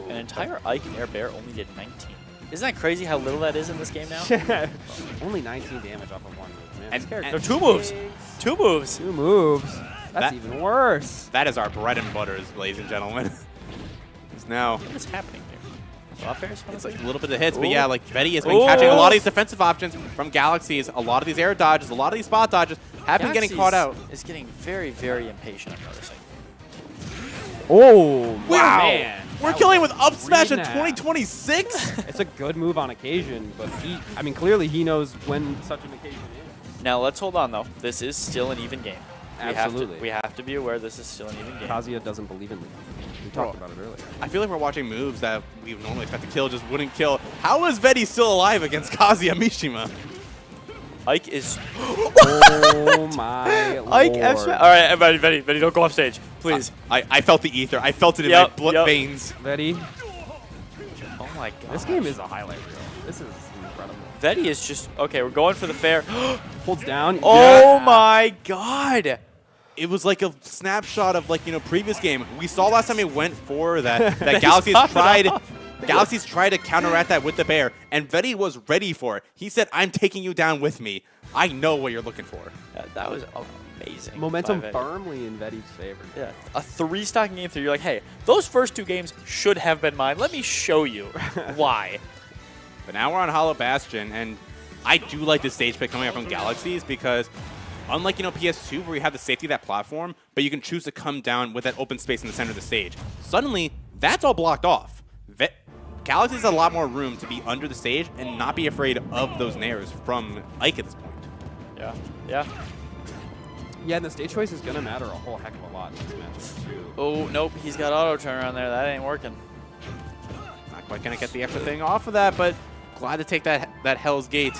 An entire Ike Air Bear only did 19. Isn't that crazy how little that is in this game now? Only 19 damage off of one move, man. And 2 moves. 2 moves. 2 moves. That's even worse. That is our bread and butter, ladies and gentlemen. It's now. What is happening there? It's like a little bit of hits, but yeah, Veti has been catching a lot of these defensive options from Galaxies. A lot of these air dodges, a lot of these spot dodges have been getting caught out. Is getting very, very impatient, I'm noticing. Oh, Wow. man. We're That killing was with up smash in 3.5. 2026? It's a good move on occasion, but clearly he knows when such an occasion is. Now let's hold on though. This is still an even game. Absolutely. We have to be aware this is still an even game. Kazuya doesn't believe in Lee. We talked about it earlier. I feel like we're watching moves that we would normally expect to kill just wouldn't kill. How is Vedi still alive against Kazuya Mishima? Ike is. Oh my Ike lord. F smash. All right, everybody, Vedi, don't go off stage, please. I felt the ether. I felt it in Yep, my blood yep. veins. Vedi, Oh my god. this game is a highlight reel. This is incredible. Vedi is just okay. We're going for the fair. Holds down. Oh Yeah. my god. It was like a snapshot of previous game. We saw last time it went for that Galaxy's tried to counteract that with the bear, and Vedi was ready for it. He said, "I'm taking you down with me. I know what you're looking for." That was amazing. Momentum by Vedi. firmly in Vedi's favor. Yeah, a 3-stock game 3. You're like, hey, those first 2 games should have been mine. Let me show you why. But now we're on Hollow Bastion, and I do like the stage pick coming up from Galaxies because unlike, PS2 where you have the safety of that platform, but you can choose to come down with that open space in the center of the stage. Suddenly, that's all blocked off. Galaxies has a lot more room to be under the stage and not be afraid of those nairs from Ike at this point. Yeah, yeah. Yeah, and the stage choice is going to matter a whole heck of a lot in this match, too. Oh, nope, he's got auto turn around there. That ain't working. Not quite going to get the extra thing off of that, but glad to take that Hell's Gate.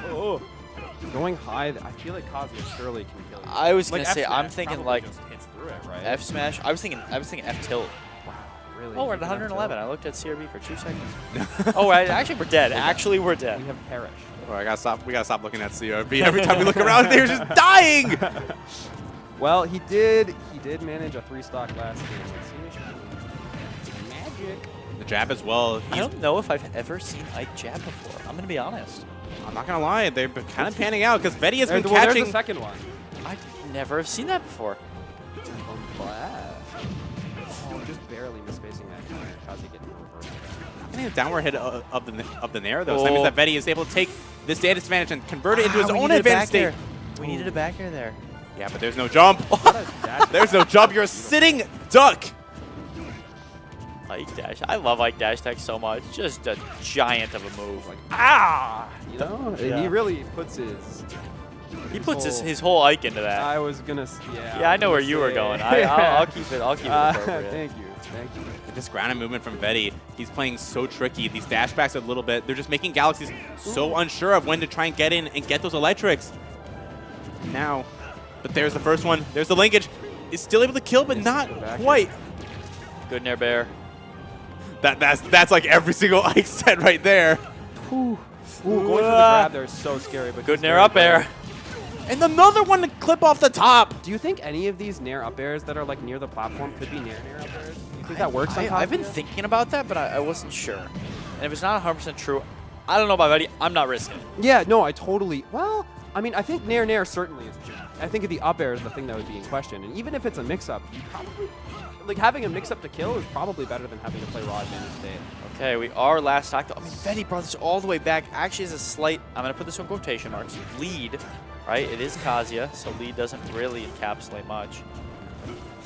Oh. Going high, I feel like Kazuya surely can kill you. I was gonna say, F-smash I'm thinking probably like just hits through it, right? F smash. I was thinking F tilt. Wow, really? Oh, we're at Even F tilt? 111. I looked at CRB for 2 seconds. Oh, actually, we're dead. Actually, we're dead. We have perished. Oh, we gotta stop looking at CRB. Every time we look around, they're just dying. Well, he did manage a 3-stock last game. Let's see. Magic. The jab as well. I don't know if I've ever seen Ike jab before. I'm gonna be honest. I'm not gonna lie, they're kind of panning out because Vedi has been There's catching. the second one. I never have seen that before. Oh, just barely misspacing that counter. Kazuya getting reversed. Getting a downward hit of the nair though. So that means that Vedi is able to take this data advantage and convert it into his we own needed a advanced back state. air. We needed a back air there. Yeah, but there's no jump. What a dash. There's no jump. You're a sitting duck. Ike dash. I love Ike dash tech so much. Just a giant of a move. Like, You know, Yeah. he really puts his. he puts his whole Ike into that. I was gonna. Yeah. Yeah, I know where you were going. I'll keep it. I'll keep it appropriate. Thank you. This grounded movement from Vedi, he's playing so tricky. These dashbacks a little bit. They're just making Galaxies so unsure of when to try and get in and get those electrics. Now, but there's the first one. There's the linkage. Is still able to kill, but not quite. Good nair bear. That's like every single Ike set right there. Ooh, going for the grab there is so scary. But Good he's nair very up air. close. And another one to clip off the top. Do you think any of these nair up airs that are like near the platform could be nair up airs? Do you think that works on I've been Kazuya? thinking about that, but I wasn't sure. And if it's not 100% true, I don't know about Vedi. I'm not risking it. Yeah, no, I totally. Well, I mean, I think nair certainly is true. I think the up air is the thing that would be in question. And even if it's a mix-up, you probably like having a mix-up to kill is probably better than having to play raw advantage state. Okay, we are last stock. I mean, Vedi brought this all the way back. Actually, is a slight. I'm gonna put this in quotation marks. Lead, right? It is Kazuya, so lead doesn't really encapsulate much.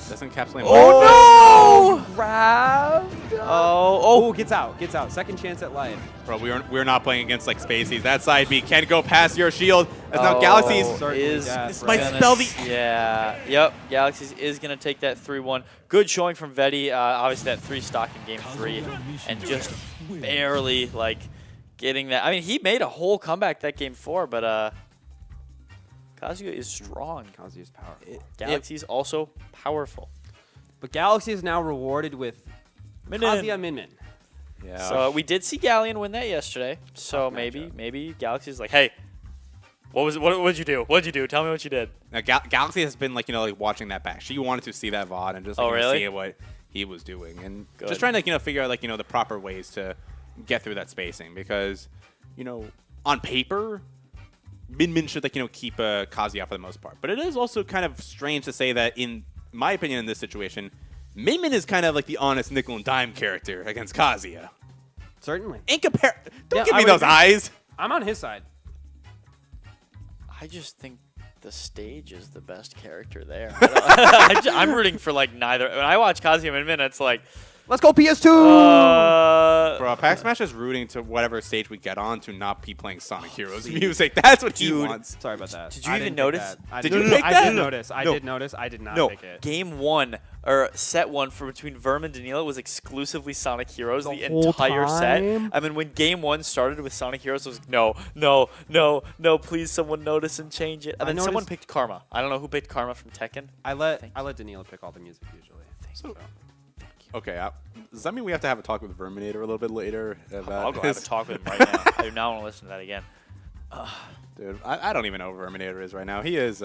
Doesn't encapsulate. Oh, no! Grab. Oh, Gets out. Second chance at life. Bro, we're not playing against like Spaceys. That side B can go past your shield. As now Galaxies. This might spell the. Yeah. Yep. Galaxies is gonna take that 3-1. Good showing from Vedi. Obviously that 3 stock in game 3, and just barely like getting that. I mean, he made a whole comeback that game 4, but Kazuya is strong. Kazuya's powerful. Galaxy's also powerful. But Galaxy is now rewarded with Kazuya Min. Yeah. So we did see Galleon win that yesterday. So maybe Galaxy's like, hey, what'd you do? What'd you do? Tell me what you did. Now, Galaxy has been like watching that back. She wanted to see that VOD and just see what he was doing and just trying to figure out the proper ways to get through that spacing because on paper Min should keep Kazuya for the most part. But it is also kind of strange to say that in my opinion in this situation, Min is kind of like the honest nickel and dime character against Kazuya. Certainly. Don't give I me would those agree. eyes. I'm on his side. I just think the stage is the best character there. I'm rooting for like neither. When I watch Kazuya and Min, it's like, Let's go PS2! Bro, Pack Smash is rooting to whatever stage we get on to not be playing Sonic Heroes music. That's what he wants. Sorry about that. Did you even notice? Did you pick I that? did notice. I did notice. I did not pick it. Game 1 or set 1 for between Verm and Danila was exclusively Sonic Heroes the whole entire set. time? I mean, when Game 1 started with Sonic Heroes, it was no, please someone notice and change it. And then someone picked Karma. I don't know who picked Karma from Tekken. I let Danila pick all the music usually. Okay, does that mean we have to have a talk with Verminator a little bit later? About I'll go have a talk with him right now. I do not want to listen to that again. Dude, I don't even know who Verminator is right now. He is.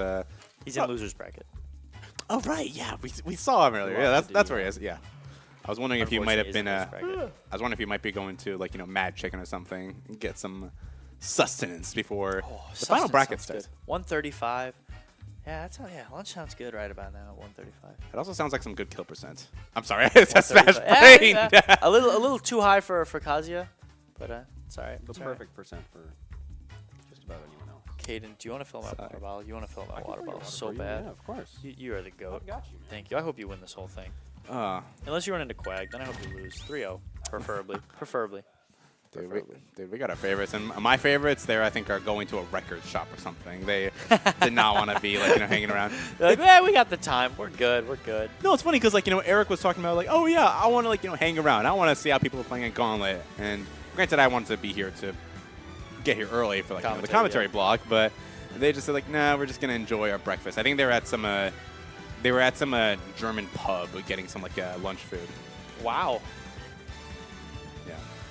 He's in loser's bracket. Oh right, yeah, we saw him earlier. Yeah, that's where he is. Yeah, I was wondering if he might have been. I was wondering if he might be going to like Mad Chicken or something, and get some sustenance before the final bracket starts. 135. Yeah, lunch sounds good right about now at 135. It also sounds like some good kill percent. I'm sorry, it's a Smash brain. Yeah. a little too high for Kazuya, but it's all right. The perfect percent for just about anyone else. Caden, do you want to fill my water bottle? You want to fill my water bottle so bad. Yeah, of course. You are the goat. I got you, man. Thank you. I hope you win this whole thing. Unless you run into Quag, then I hope you lose. 3-0, preferably. Dude, we got our favorites, and my favorites there I think are going to a record shop or something. They did not want to be hanging around. They're like, man, we got the time. We're good. No, it's funny because Eric was talking about oh yeah, I want to hang around. I want to see how people are playing at Gauntlet. And granted, I wanted to be here to get here early for the commentary block, but they just said nah, we're just gonna enjoy our breakfast. I think they were at some German pub getting some lunch food. Wow.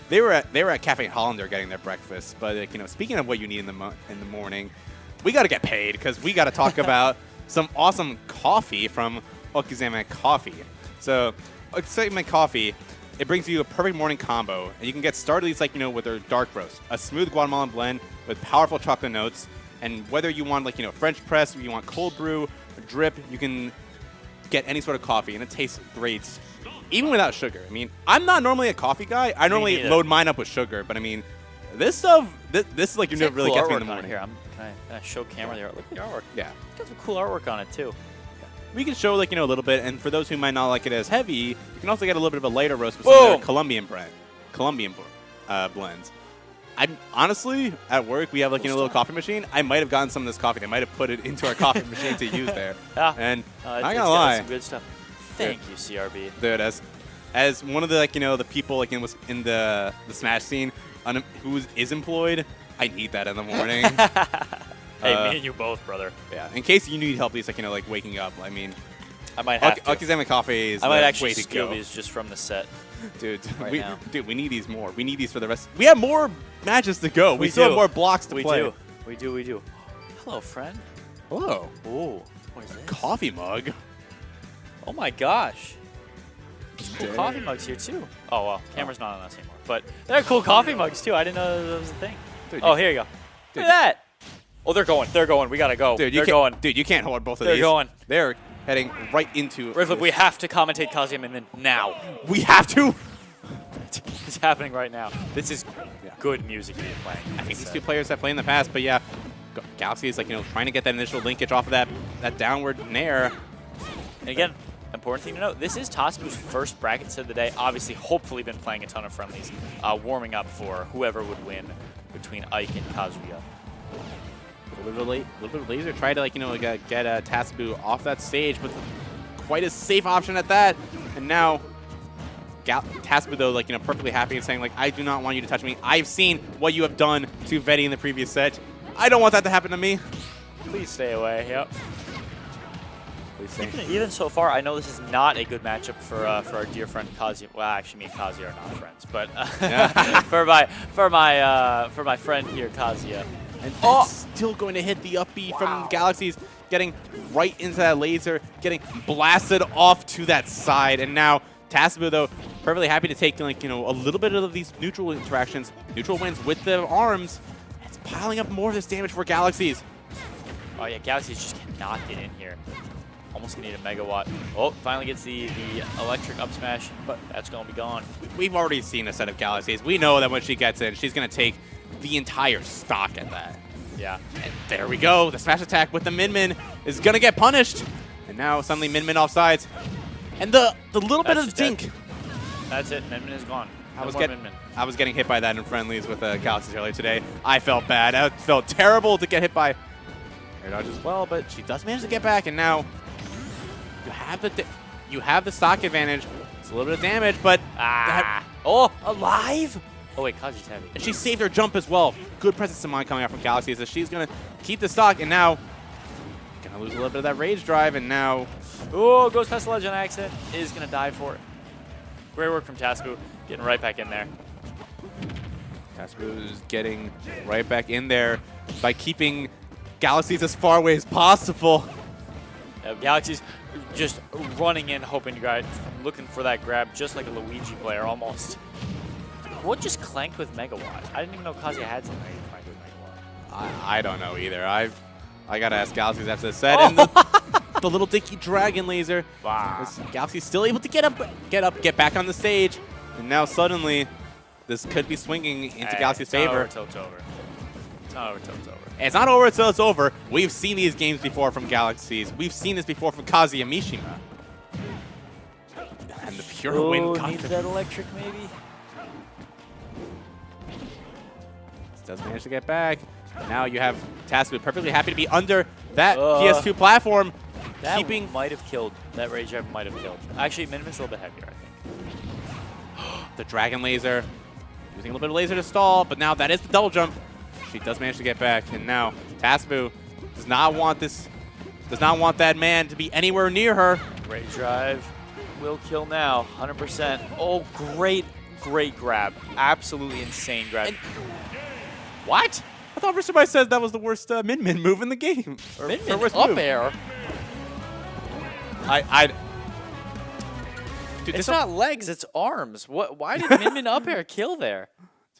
They were at Cafe Hollander getting their breakfast, but speaking of what you need in the morning, we got to get paid because we got to talk about some awesome coffee from Okizeme Coffee. So Okizeme Coffee, it brings you a perfect morning combo, and you can get started with their dark roast, a smooth Guatemalan blend with powerful chocolate notes, and whether you want French press, or you want cold brew, or drip, you can get any sort of coffee, and it tastes great. Even without sugar. I mean, I'm not normally a coffee guy. I normally load mine up with sugar, but I mean, this stuff, this is really cool gets me in the morning. Here, can I show camera there? Look at the artwork. Yeah. It's got some cool artwork on it too. Yeah. We can show a little bit, and for those who might not like it as heavy, you can also get a little bit of a lighter roast with some of the Colombian blends. I'm honestly at work. We have a little coffee machine. I might have gotten some of this coffee. They might have put it into our coffee machine to use there. Yeah. And I'm not gonna lie, some good stuff. Thank you, CRB. Dude, as one of the the people in the Smash scene who is employed, I need that in the morning. Hey, me and you both, brother. Yeah. In case you need help, at least waking up. I mean, I might have to. Okizeme Coffee is I might the actually way to steal go. these just from the set. Dude, now. we need these more. We need these for the rest. We have more matches to go. We still have more blocks to play. We do. Hello, friend. Hello. Ooh, what is this? Coffee mug. Oh my gosh. There's cool coffee mugs here too. Oh well, camera's not on us anymore. But there are cool coffee mugs too. I didn't know that was a thing. Dude, here you go. Look at that. Oh, they're going. We gotta go. Dude, they're going. Dude, you can't hold both of these. They're going. They're heading right into. Rifflip, we have to commentate Kazuya Min now. We have to. It's happening right now. This is good music to be playing. I think these two players have played in the past, but yeah, Galaxy is trying to get that initial linkage off of that downward nair. And again, important thing to note, this is Tasbu's first bracket set of the day. Obviously, hopefully been playing a ton of friendlies, warming up for whoever would win between Ike and Kazuya. A little bit laser try to get Tasbu off that stage, but quite a safe option at that. And now Tasbu though perfectly happy and saying I do not want you to touch me. I've seen what you have done to Vetty in the previous set. I don't want that to happen to me. Please stay away. Yep. Even so far, I know this is not a good matchup for our dear friend Kazuya. Well, actually, me and Kazuya are not friends, but for my friend here, Kazuya. And still going to hit the up B from Galaxies, getting right into that laser, getting blasted off to that side, and now Tasbu though perfectly happy to take a little bit of these neutral interactions, neutral wins with the arms. It's piling up more of this damage for Galaxies. Oh yeah, Galaxies just cannot get in here. Almost gonna need a megawatt. Oh, finally gets the electric up smash, but that's gonna be gone. We've already seen a set of Galaxies. We know that when she gets in, she's gonna take the entire stock at that. Yeah. And there we go. The smash attack with the Min is going to get punished. And now suddenly Min offsides. And the little bit of just dink. dead. That's it. Min is gone. I was, Min. I was getting hit by that in friendlies with Galaxies earlier today. I felt bad. I felt terrible to get hit by air dodge as well, but she does manage to get back, and now you have the stock advantage. It's a little bit of damage, but oh, alive! Oh wait, Kazi's heavy. And she saved her jump as well. Good presence of mind coming out from Galaxies as she's gonna keep the stock, and now gonna lose a little bit of that rage drive, and now goes past the ledge on accident. Is gonna die for it. Great work from Tasbu, getting right back in there. Tasbu is getting right back in there by keeping Galaxies as far away as possible. Galaxy's just running in, hoping to guide, looking for that grab, just like a Luigi player almost. What just clanked with Megawatt? I didn't even know Kazuya had something that clanked with Megawatt. I don't know either. I gotta ask Galaxies after this set. And the little dinky dragon laser. Wow. Galaxy's still able to get back on the stage. And now suddenly, this could be swinging into Galaxy's favor. It's not over till it's over. It's not over till it's over. It's not over until it's over. We've seen these games before from Galaxies. We've seen this before from Kazuya Mishima. And the pure win needs that electric maybe? Does manage to get back. Now you have Tasbu perfectly happy to be under that PS2 platform. That might have killed. That rage drive might have killed. Actually, Miniman's a little bit heavier, I think. The dragon laser. Using a little bit of laser to stall, but now that is the double jump. She does manage to get back, and now Tasbu does not want that man to be anywhere near her. Rage drive will kill now, 100%. Oh, great grab. Absolutely insane grab. And what? I thought somebody said that was the worst Min move in the game. Min up air? Dude, it's not legs, it's arms. Why did Min up air kill there?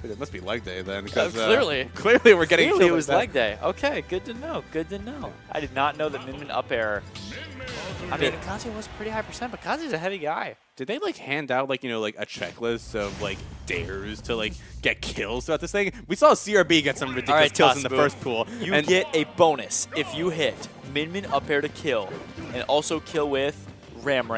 Dude, it must be leg day then. Because, clearly we're getting killed. It was leg day. Okay, good to know. Good to know. I did not know that Min up air. I mean, Kazuya was pretty high percent, but Kazuya's a heavy guy. Did they like hand out like, you know, like a checklist of like dares to like get kills throughout this thing? We saw CRB get some ridiculous kills in the first pool. You get a bonus if you hit Min up air to kill, and also kill with Ram.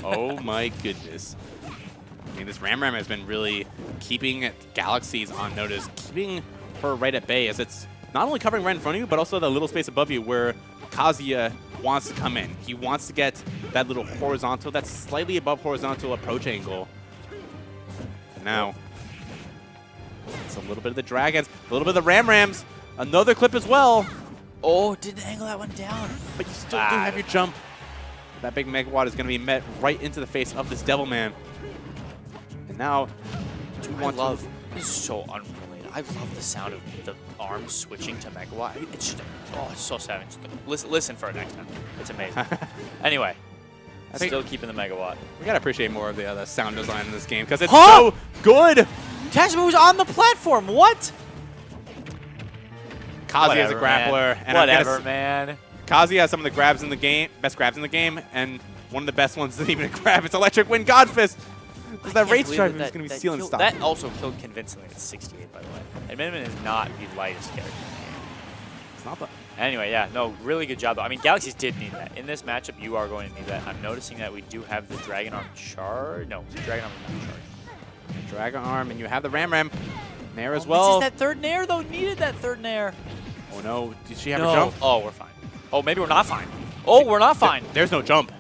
Oh my goodness. I mean, this Ram has been really keeping Galaxies on notice, keeping her right at bay, as it's not only covering right in front of you, but also the little space above you where Kazuya wants to come in. He wants to get that little horizontal, that slightly above horizontal approach angle. Now, it's a little bit of the dragons, a little bit of the Rams, another clip as well. Oh, didn't angle that one down. But you still do have your jump. That big Megawatt is going to be met right into the face of this Devilman. And now, this is so unrelated. I love the sound of the arms switching to Megawatt. It's just, it's so savage. Listen for it next time. It's amazing. Anyway, still keeping the Megawatt. We got to appreciate more of the sound design in this game because it's so good. Tasbu was on the platform. What? Kazuya is a grappler. Man. Whatever, man. Kazuya has some of the grabs in the game, best grabs in the game, and one of the best ones isn't even a grab. It's Electric Wind Godfist. Because that rage drive is going to be sealing stock. That also killed convincingly at 68, by the way. And Miniman is not the lightest character in the game. It's not that. Anyway, yeah, no, really good job, though. I mean, Galaxies did need that. In this matchup, you are going to need that. I'm noticing that we do have the Dragon Arm charge. No, the Dragon Arm is not charged. The Dragon Arm, and you have the Ram Nair as well. This is that third Nair, though. Needed that third Nair. Oh, no. Did she have a jump? Oh, we're fine. Oh, maybe we're not fine. Oh, we're not fine. There's no jump.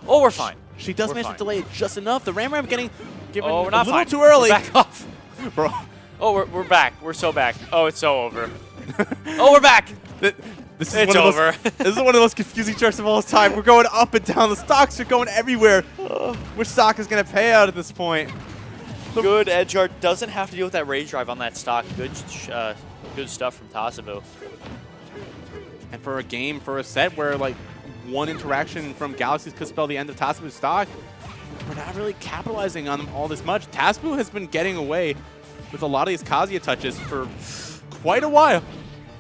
Oh, we're fine. She does manage to delay it just enough. The Ram getting given we're not a little fine. too early. We're back off. Bro. Oh, we're back. We're so back. Oh, it's so over. Oh, we're back. This is over. This is one of the most confusing charts of all time. We're going up and down. The stocks are going everywhere. Which stock is going to pay out at this point? Good edge art. Doesn't have to deal with that rage drive on that stock. Good stuff from Tasbu. And for a game, for a set where like one interaction from Galaxies could spell the end of Tasbu's stock, we're not really capitalizing on them all this much. Tasbu has been getting away with a lot of these Kazuya touches for quite a while.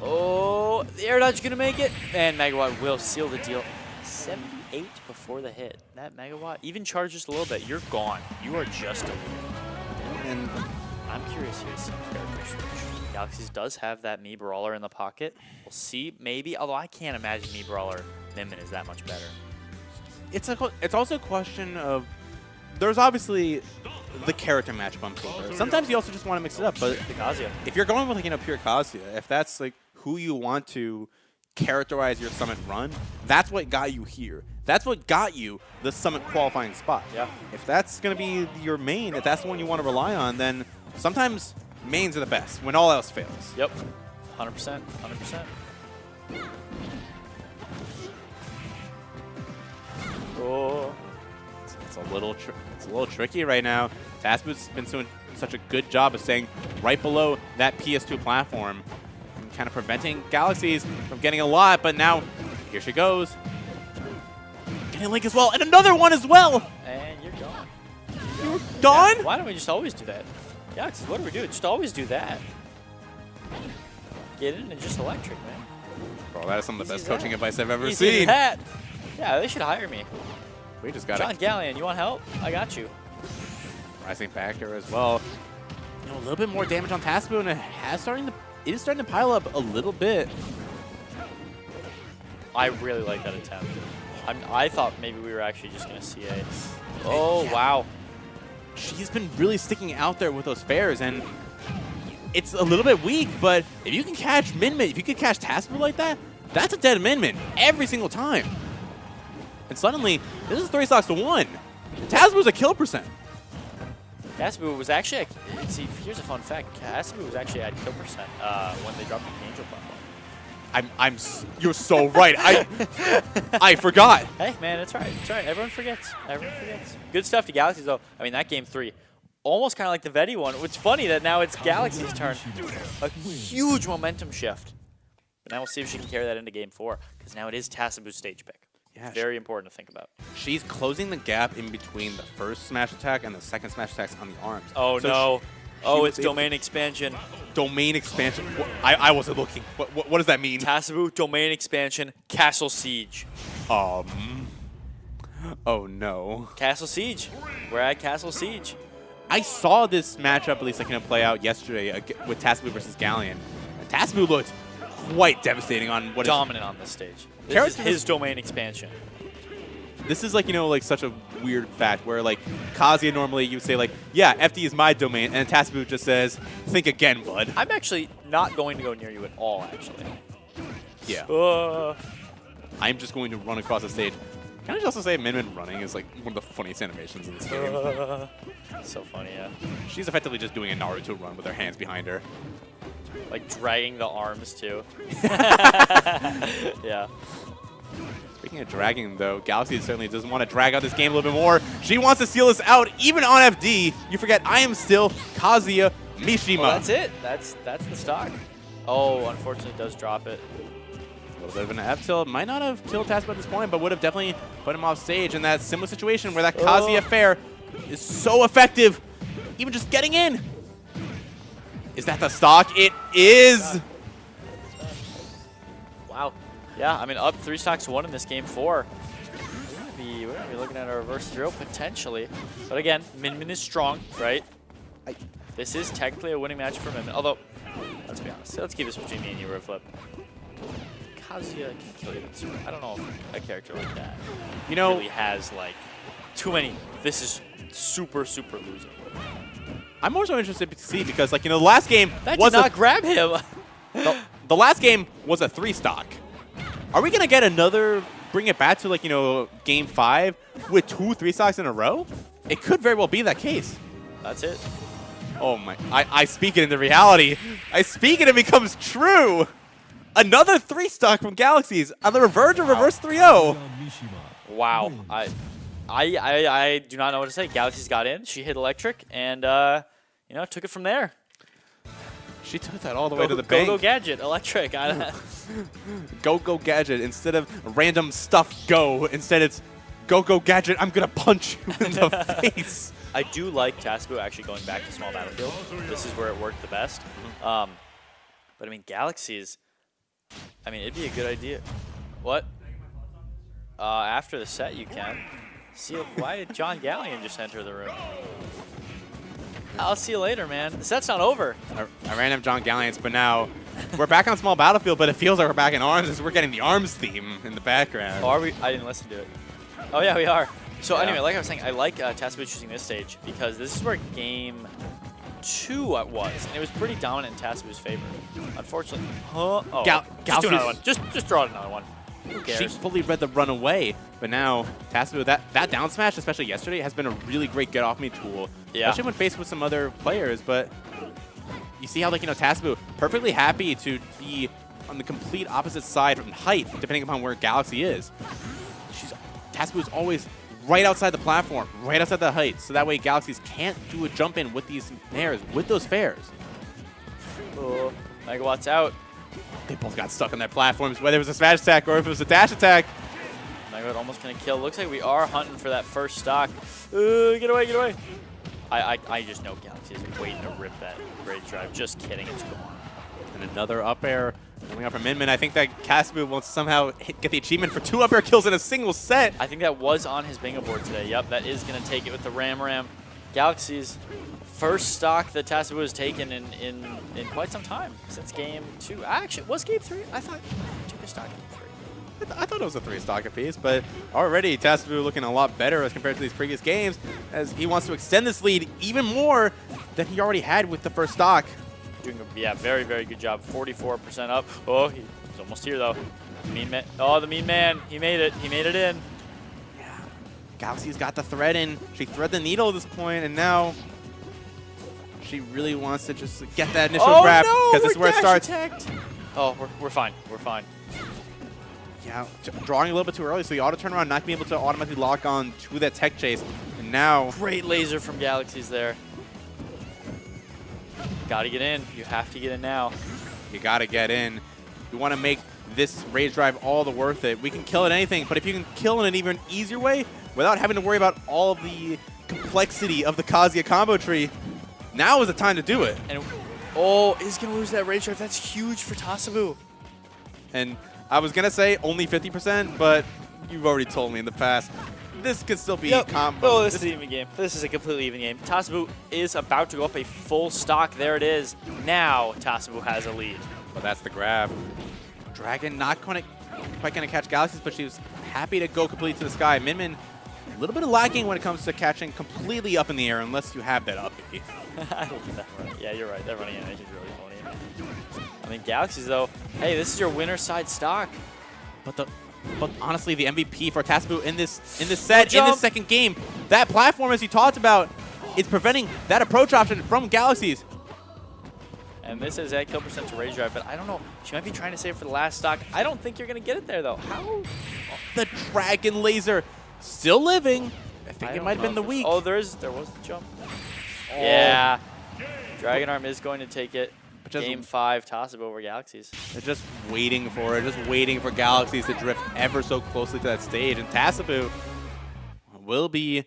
Oh, the air dodge is going to make it. And Megawatt will seal the deal. 78 before the hit. That Megawatt, even charged just a little bit, you're gone. You are just a leader. And I'm curious here to see character switch. Galaxies does have that Mii Brawler in the pocket. We'll see, maybe. Although I can't imagine Mii Brawler Min Min is that much better. It's also a question of there's obviously the character matchup on paper. Sometimes you also just want to mix it up, but Kazuya. if you're going with like pure Kazuya, if that's like who you want to characterize your Summit run, that's what got you here. That's what got you the Summit qualifying spot. Yeah. If that's going to be your main, if that's the one you want to rely on, then sometimes mains are the best when all else fails. Yep. 100%. 100%. Oh. It's a little tricky right now. Tasbu's been doing such a good job of staying right below that PS2 platform and kind of preventing Galaxies from getting a lot, but now here she goes. Getting a link as well, and another one as well! And you're gone. You're gone? Yeah, why don't we just always do that? Yeah, 'cause what do we do? Just always do that. Get in and just electric, man. Bro, that is some of the Easy best as coaching that. advice I've ever Easy as seen. that. Yeah, they should hire me. We just got John Galleon, you want help? I got you. rising backer as well. You know, a little bit more damage on Tasbu, and it is starting to pile up a little bit. I really like that attempt. I thought maybe we were actually just going to see a... Oh, Yeah. wow. She's been really sticking out there with those fares, and it's a little bit weak, but if you can catch Min Min, if you can catch Tasbu like that, that's a dead Min Min every single time. And suddenly, this is 3 stocks to 1. Tasbu's a kill percent. Tasbu was actually... See, here's a fun fact. Tasbu was actually at kill percent when they dropped the Angel platform. You're so right. I forgot. Hey, man, it's right. It's right. Everyone forgets. Everyone forgets. Good stuff to Galaxies, though. I mean, that game 3, almost kind of like the Veti one. It's funny that now it's Galaxy's turn. A huge momentum shift. But now we'll see if she can carry that into game 4, because now it is Tassabu's stage pick. Yeah, Very important to think about. She's closing the gap in between the first smash attack and the second smash attacks on the arms. Oh, So no. she It's was able- domain expansion. Domain expansion. I wasn't looking. What does that mean? Tassabu, domain expansion, Castle Siege. Oh no. Castle Siege. We're at Castle Siege. I saw this matchup at least play out yesterday with Tasbu versus Galleon. And Tasbu looked quite devastating on what is Dominant on this stage. This is his domain expansion. This is such a weird fact where Kazuya normally you would say yeah, FD is my domain, and Tasbu just says, think again, bud. I'm actually not going to go near you at all, actually. Yeah. I'm just going to run across the stage. Can I just also say Min Min running is one of the funniest animations in this game. So funny, yeah. She's effectively just doing a Naruto run with her hands behind her. Like dragging the arms too. Yeah. Speaking of dragging, though, Galaxy certainly doesn't want to drag out this game a little bit more. She wants to seal this out, even on FD. You forget, I am still Kazuya Mishima. Well, that's it. That's the stock. Oh, unfortunately, it does drop it. A little bit of an F tilt. Might not have killed Tasbu at this point, but would have definitely put him off stage in that similar situation where that Kazuya fair is so effective. Even just getting in. Is that the stock? It is. Wow. Yeah, I mean, up 3 stocks to 1 in this game 4. We're gonna be looking at a reverse 0 potentially. But again, Min Min is strong, right? This is technically a winning match for Min Min. Although, let's be honest. Let's keep this between me and you, Flip. Kazuya can kill you. I don't know if a character like that really has too many. This is super, super losing. I'm more so interested to see because, the last game That was did not grab him. the last game was a 3 stock. Are we gonna get another? Bring it back to game 5 with 2 3 stocks in a row? It could very well be that case. That's it. Oh my! I speak it into reality. I speak it, it becomes true. Another 3 stock from Galaxies on the verge of reverse 3-0. Wow. I do not know what to say. Galaxy's got in. She hit electric and took it from there. She took that all the way to the bank. Go gadget electric. Go gadget instead of random stuff go. Instead it's go gadget. I'm gonna punch you in the face. I do like Tasbu actually going back to small battlefield. This is where it worked the best. But I mean, Galaxies. I mean, it'd be a good idea. What? After the set, you can. See, why did John Galleon just enter the room? I'll see you later, man. The set's not over. I ran up John Galleons, but now we're back on small battlefield, but it feels like we're back in ARMS as we're getting the ARMS theme in the background. Oh, are we? I didn't listen to it. Oh, yeah, we are. So Yeah. anyway, like I was saying, I like Tassiboo choosing this stage because this is where game 2 was, and it was pretty dominant in Tassiboo's favor. Unfortunately, oh, just do another one. Just throw out another one. Who cares? She fully read the run away, but now Tassiboo, that down smash, especially yesterday, has been a really great get off me tool. Yeah. Especially when faced with some other players, but you see how, like, Tassiboo perfectly happy to be on the complete opposite side from height, depending upon where Galaxy is. Tassiboo is always right outside the platform, right outside the height, so that way Galaxies can't do a jump in with these nairs, with those fairs. Oh, Megawatts out. They both got stuck on their platforms, whether it was a smash attack or if it was a dash attack. Megawatt almost gonna kill. Looks like we are hunting for that first stock. Get away, get away. I just know Galaxy is waiting to rip that Rage Drive. Just kidding, it's gone. And another up air coming up from Min. I think that Tassiboo will somehow get the achievement for 2 up air kills in a single set. I think that was on his bingo board today. Yep, that is gonna take it with the Ram. Galaxy's first stock that Tassiboo has taken in quite some time, since game 2. Actually, was game 3? I thought he took a stock in 3. I thought it was a 3 stock apiece, but already Tassiboo looking a lot better as compared to these previous games, as he wants to extend this lead even more than he already had with the first stock. Doing a very, very good job. 44% up. Oh, he's almost here though. Mean man. Oh, the mean man. He made it. He made it in. Yeah. Galaxy's got the thread in. She thread the needle at this point, and now she really wants to just get that initial grab because this is where it starts. Attacked. Oh, we're fine. We're fine. Yeah, drawing a little bit too early, so the auto turnaround not being able to automatically lock on to that tech chase, and now Great laser from Galaxies there. Gotta get in. You have to get in now. you got to get in. We want to make this Rage Drive all the worth it. We can kill at anything, but if you can kill in an even easier way without having to worry about all of the complexity of the Kazuya combo tree, now is the time to do it. And oh, he's gonna lose that Rage Drive. That's huge for Tassiboo. And I was going to say only 50%, but you've already told me in the past, this could still be a combo. Oh, this is an even game. This is a completely even game. Tassiboo is about to go up a full stock. There it is. Now Tassiboo has a lead. Well, that's the grab. Dragon not quite going to catch Galaxies, but she was happy to go completely to the sky. Min a little bit of lacking when it comes to catching completely up in the air unless you have that up. I love that run. Yeah, you're right. That running animation is really funny. I mean, Galaxies, though, hey, this is your winner side stock. But honestly, the MVP for Tassiboo in this set, in this second game, that platform, as you talked about, is preventing that approach option from Galaxies. And this is at kill percent to Rage Drive, but I don't know. She might be trying to save it for the last stock. I don't think you're going to get it there, though. How? The Dragon Laser still living. I think it might have been the weak. Oh, there was the jump. Oh. Yeah. Dragon Arm is going to take it. Game 5, Tassiboo over Galaxies. They're just waiting for it, just waiting for Galaxies to drift ever so closely to that stage. And Tassiboo will be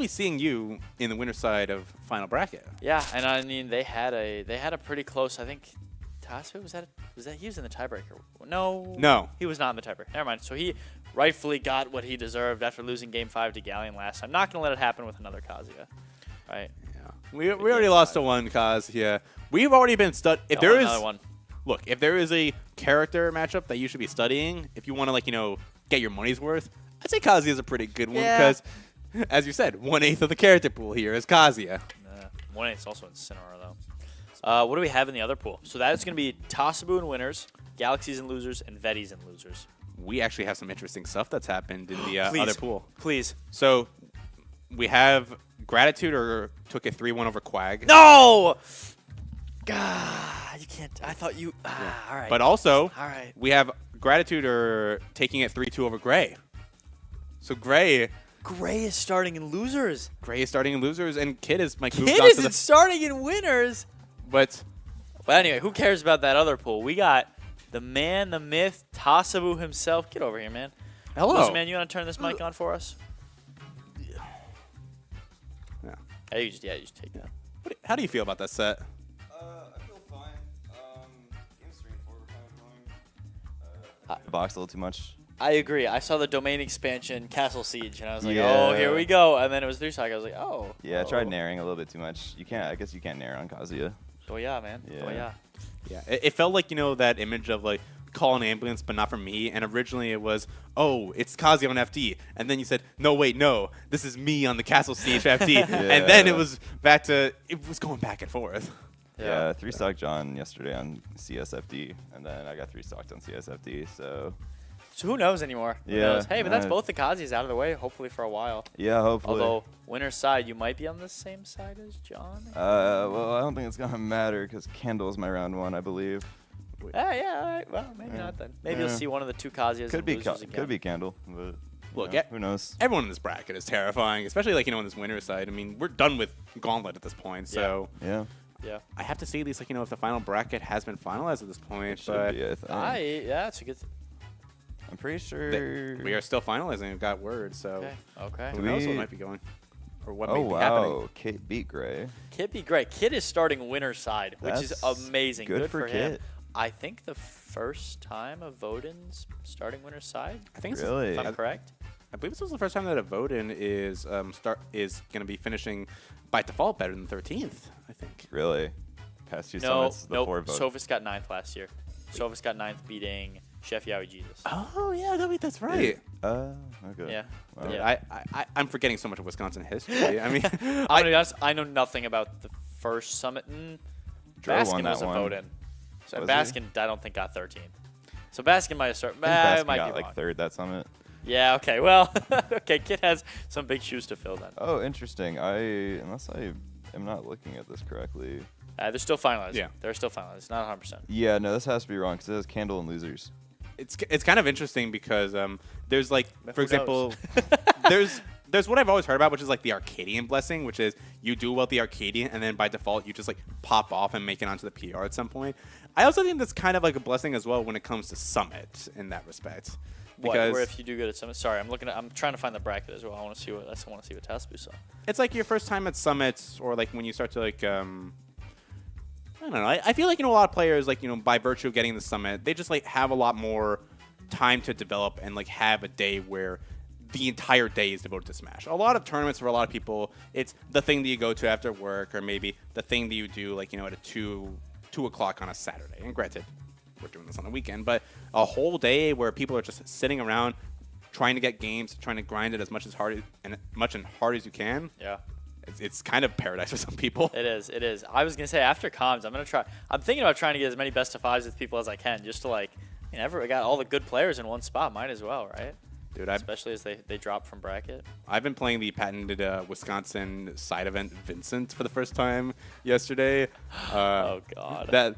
seeing you in the winner side of final bracket. Yeah, and I mean they had a pretty close. I think Tassiboo was that he was in the tiebreaker. No, he was not in the tiebreaker. Never mind. So he rightfully got what he deserved after losing Game 5 to Galleon last time. Not gonna let it happen with another Kazuya, right? Yeah, we already lost to one Kazuya. We've already been if there is one. Look, if there is a character matchup that you should be studying, if you want to get your money's worth, I'd say Kazuya is a pretty good one because, as you said, 1/8 of the character pool here is Kazuya. 1/8 is also in Cinera though. What do we have in the other pool? So that's going to be Tassiboo in winners, Galaxies and losers, and Vetties in losers. We actually have some interesting stuff that's happened in the other pool. Please. So we have Gratitude took a 3-1 over Quag. No! God, you can't. I thought you. All right. But also, all right. We have Gratitude taking it 3-2 over Gray. So Gray is starting in losers. Gray is starting in losers, and Kid is moved Kid on isn't starting in winners. But anyway, who cares about that other pool? We got the man, the myth, Tassiboo himself. Get over here, man. Hello. Loser, man, you want to turn this mic on for us? Yeah. Hey, you just take that. How do you feel about that set? I feel fine. Games 3 and 4 were kind of annoying. Boxed a little too much. I agree. I saw the domain expansion Castle Siege, and I was like, Yeah. oh, here we go. And then it was 3-stock. I was like, oh. Yeah, I oh. tried nairing a little bit too much. You can't. I guess you can't nair on Kazuya. Oh, yeah, man. Yeah. Oh, yeah. Yeah, it felt like, that image of, like, call an ambulance, but not for me. And originally it was, oh, it's Kazuya on FD. And then you said, no, wait, no, this is me on the Castle Siege FD. And then it was back to, it was going back and forth. Yeah, 3-stock John yesterday on CSFD, and then I got 3-stocked on CSFD, so... So who knows anymore? Who Yeah, knows? Hey, but that's uh, both the Kazis out of the way, hopefully for a while. Yeah, hopefully. Although, winner's side, you might be on the same side as John. Well, I don't think it's going to matter, because Kendall's my round 1, I believe. Yeah, all right. Well, maybe not then. Maybe you'll see one of the two Kazias Could and be, losers again. could be Kendall, but... Look, who knows? Everyone in this bracket is terrifying, especially, like, in this winner's side. I mean, we're done with Gauntlet at this point, so... Yeah. Yeah. I have to see at least, like, if the final bracket has been finalized at this point, Should but... be, I think. Yeah, it's a good I'm pretty sure... we are still finalizing. We've got word, so... Okay. Who knows what might be going? Or what Oh, may be happening. wow. Kit beat Gray. Kit be great. Kit is starting winner's side, which is That's amazing. good for him. Kit. I think the first time of Voden's starting winner's side, I think Really? if I'm correct. I believe this was the first time that a Voden is going to be finishing by default better than 13th, I think. Really? Past 2 No, summits, the nope. 4 vote. Sophus got 9th last year. Sophus got 9th beating Chef Yowie Jesus. Oh, yeah, no, wait, that's right. Okay. Yeah. Wow. Yeah. I'm forgetting so much of Wisconsin history. I mean, I'm gonna be honest, I know nothing about the first summit. Joe Baskin won that was a one. Voden. So Was he? Baskin, I don't think got 13th. So Baskin might have started. I think It Baskin might got be like wrong. 3rd that summit. Yeah. Okay. Well. Okay. Kit has some big shoes to fill then. Oh, interesting. Unless I am not looking at this correctly. They're still finalized. Yeah. They're still finalized. It's not 100%. Yeah, no, this has to be wrong because it has Candle and Losers. it's kind of interesting because there's like, But for who example, knows? there's what I've always heard about, which is like the Arcadian blessing, which is you do well the Arcadian, and then by default you just like pop off and make it onto the PR at some point. I also think that's kind of like a blessing as well when it comes to Summit in that respect. Because Where if you do good at summit. Sorry, I'm trying to find the bracket as well. I want to see what Tasbu saw. it's like your first time at Summits, or like when you start to like I don't know. I feel like a lot of players like by virtue of getting the Summit, they just like have a lot more time to develop and like have a day where the entire day is devoted to Smash. A lot of tournaments for a lot of people, it's the thing that you go to after work, or maybe the thing that you do like at a 2 o'clock on a Saturday. And granted, we're doing this on the weekend, but a whole day where people are just sitting around trying to get games, trying to grind it as much as hard as you can. Yeah. It's kind of paradise for some people. It is. It is. I was gonna say after comms, I'm thinking about trying to get as many best of fives with people as I can, just to like, we got all the good players in one spot. Might as well, right? Dude, Especially as they drop from bracket. I've been playing the patented Wisconsin side event Vincent for the first time yesterday. Oh God. That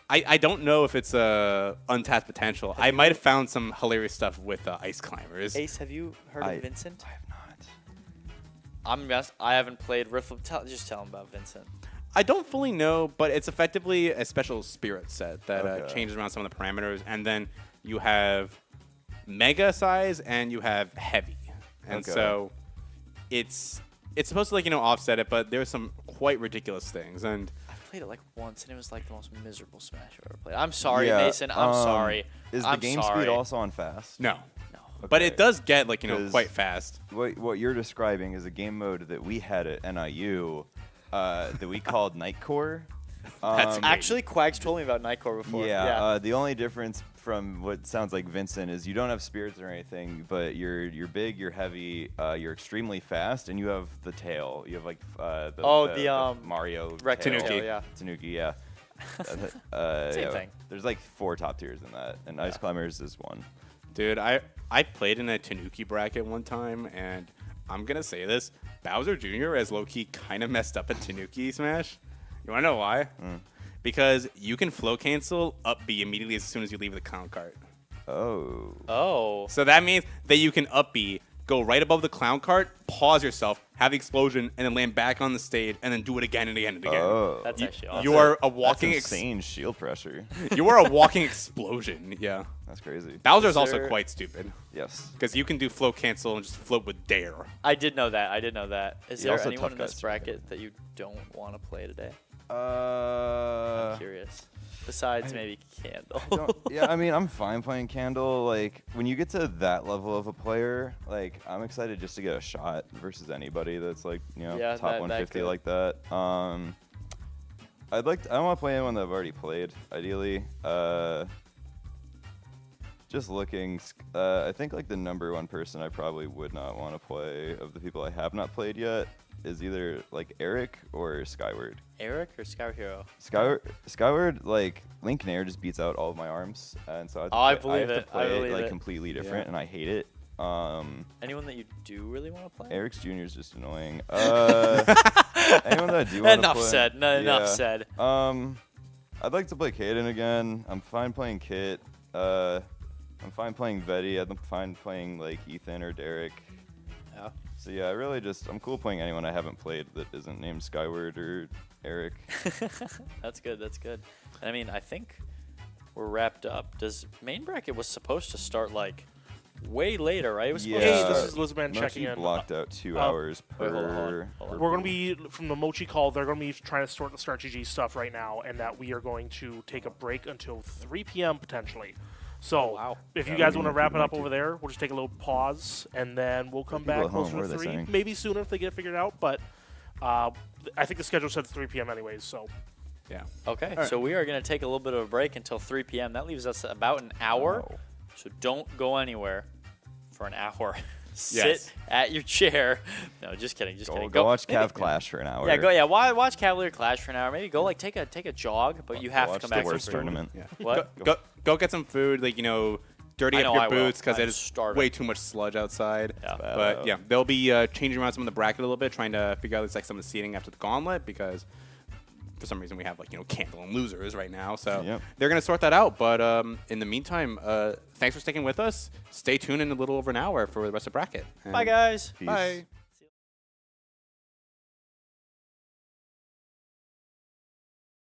I don't know if it's untapped potential. I might have found some hilarious stuff with ice climbers. Ace, have you heard of Vincent? I have not. I'm best. I haven't played Riffle. Just tell him about Vincent. I don't fully know, but it's effectively a special spirit set that Okay. changes around some of the parameters, and then you have mega size and you have heavy, and Okay. so it's supposed to like offset it, but there's some quite ridiculous things, and I've played it like once, and it was like the most miserable Smash I've ever played. I'm sorry, Yeah, Mason. I'm sorry. Is I'm the game sorry. speed also on fast? no. No. But Okay. it does get like 'Cause quite fast. What you're describing is a game mode that we had at NIU that we called Nightcore. That's Actually, Quags told me about Nightcore before. Yeah, the only difference from what sounds like Vincent is you don't have spirits or anything, but you're big, you're heavy, you're extremely fast, and you have the tail. You have like the Mario rectangle tail. Tanuki. Yeah. Tanuki, yeah. Same Yeah. thing. There's like 4 top tiers in that, and Ice Climbers is 1. Dude, I played in a Tanuki bracket one time, and I'm gonna say this: Bowser Jr. as low-key kind of messed up at Tanuki Smash. You wanna know why? Because you can flow cancel up B immediately as soon as you leave the clown cart. Oh. Oh. So that means that you can up B, go right above the clown cart, pause yourself, have the explosion, and then land back on the stage, and then do it again and again and again. Oh. That's actually awesome. You are a That's walking insane shield pressure. you are a walking explosion. Yeah. That's crazy. Bowser's Is also there- quite stupid Yes. because you can do flow cancel and just float with dare. I did know that. Is He's there also anyone tough in guys this too. bracket that you don't want to play today? I'm curious. Besides maybe Candle. Yeah, I mean, I'm fine playing Candle. Like, when you get to that level of a player, like, I'm excited just to get a shot versus anybody that's like, you know, top 150 like that. I want to play anyone that I've already played, ideally. Just looking, I think like the #1 person I probably would not want to play of the people I have not played yet is either like Eric or Skyward. Eric or Skyward Hero? Skyward, like Link Nair just beats out all of my arms, and so I have to play it like completely different, and I hate it. Anyone that you do really want to play? Eric's Jr. is just annoying. Anyone that I do want to play? Enough said. No, yeah. Enough said. I'd like to play Kaden again. I'm fine playing Kit. I'm fine playing Vetty. I'm fine playing like Ethan or Derek. Yeah. So yeah, I'm cool playing anyone I haven't played that isn't named Skyward or Eric. That's good. That's good. I mean, I think we're wrapped up. Does main bracket was supposed to start like way later, right? It was supposed Hey, this is Lizman checking in. Blocked out 2 hours per. Hold on. We're going to be, from the Mochi call, they're going to be trying to sort the strategy stuff right now, and that we are going to take a break until 3 p.m. potentially. So if you guys want to wrap it up over there, we'll just take a little pause, and then we'll come back closer to 3, maybe sooner if they get it figured out. But I think the schedule said 3 p.m. anyways, so. Yeah. Okay, so we are going to take a little bit of a break until 3 p.m. That leaves us about an hour. Wow. So don't go anywhere for an hour. Sit at your chair. No, just kidding. Just kidding. Go watch Cav Clash for an hour. Yeah, watch Cavalier Clash for an hour. Maybe go like take a jog, but you have to come back the for worst tournament. Yeah. What? Go get some food, like, you know, dirty up your boots because it is starving. way too much sludge outside. Yeah. But yeah, they'll be changing around some of the bracket a little bit, trying to figure out like some of the seating after the Gauntlet because for some reason we have like, you know, Candle and losers right now. So they're gonna sort that out. But in the meantime, thanks for sticking with us. Stay tuned in a little over an hour for the rest of the bracket. Bye guys. Peace. Bye.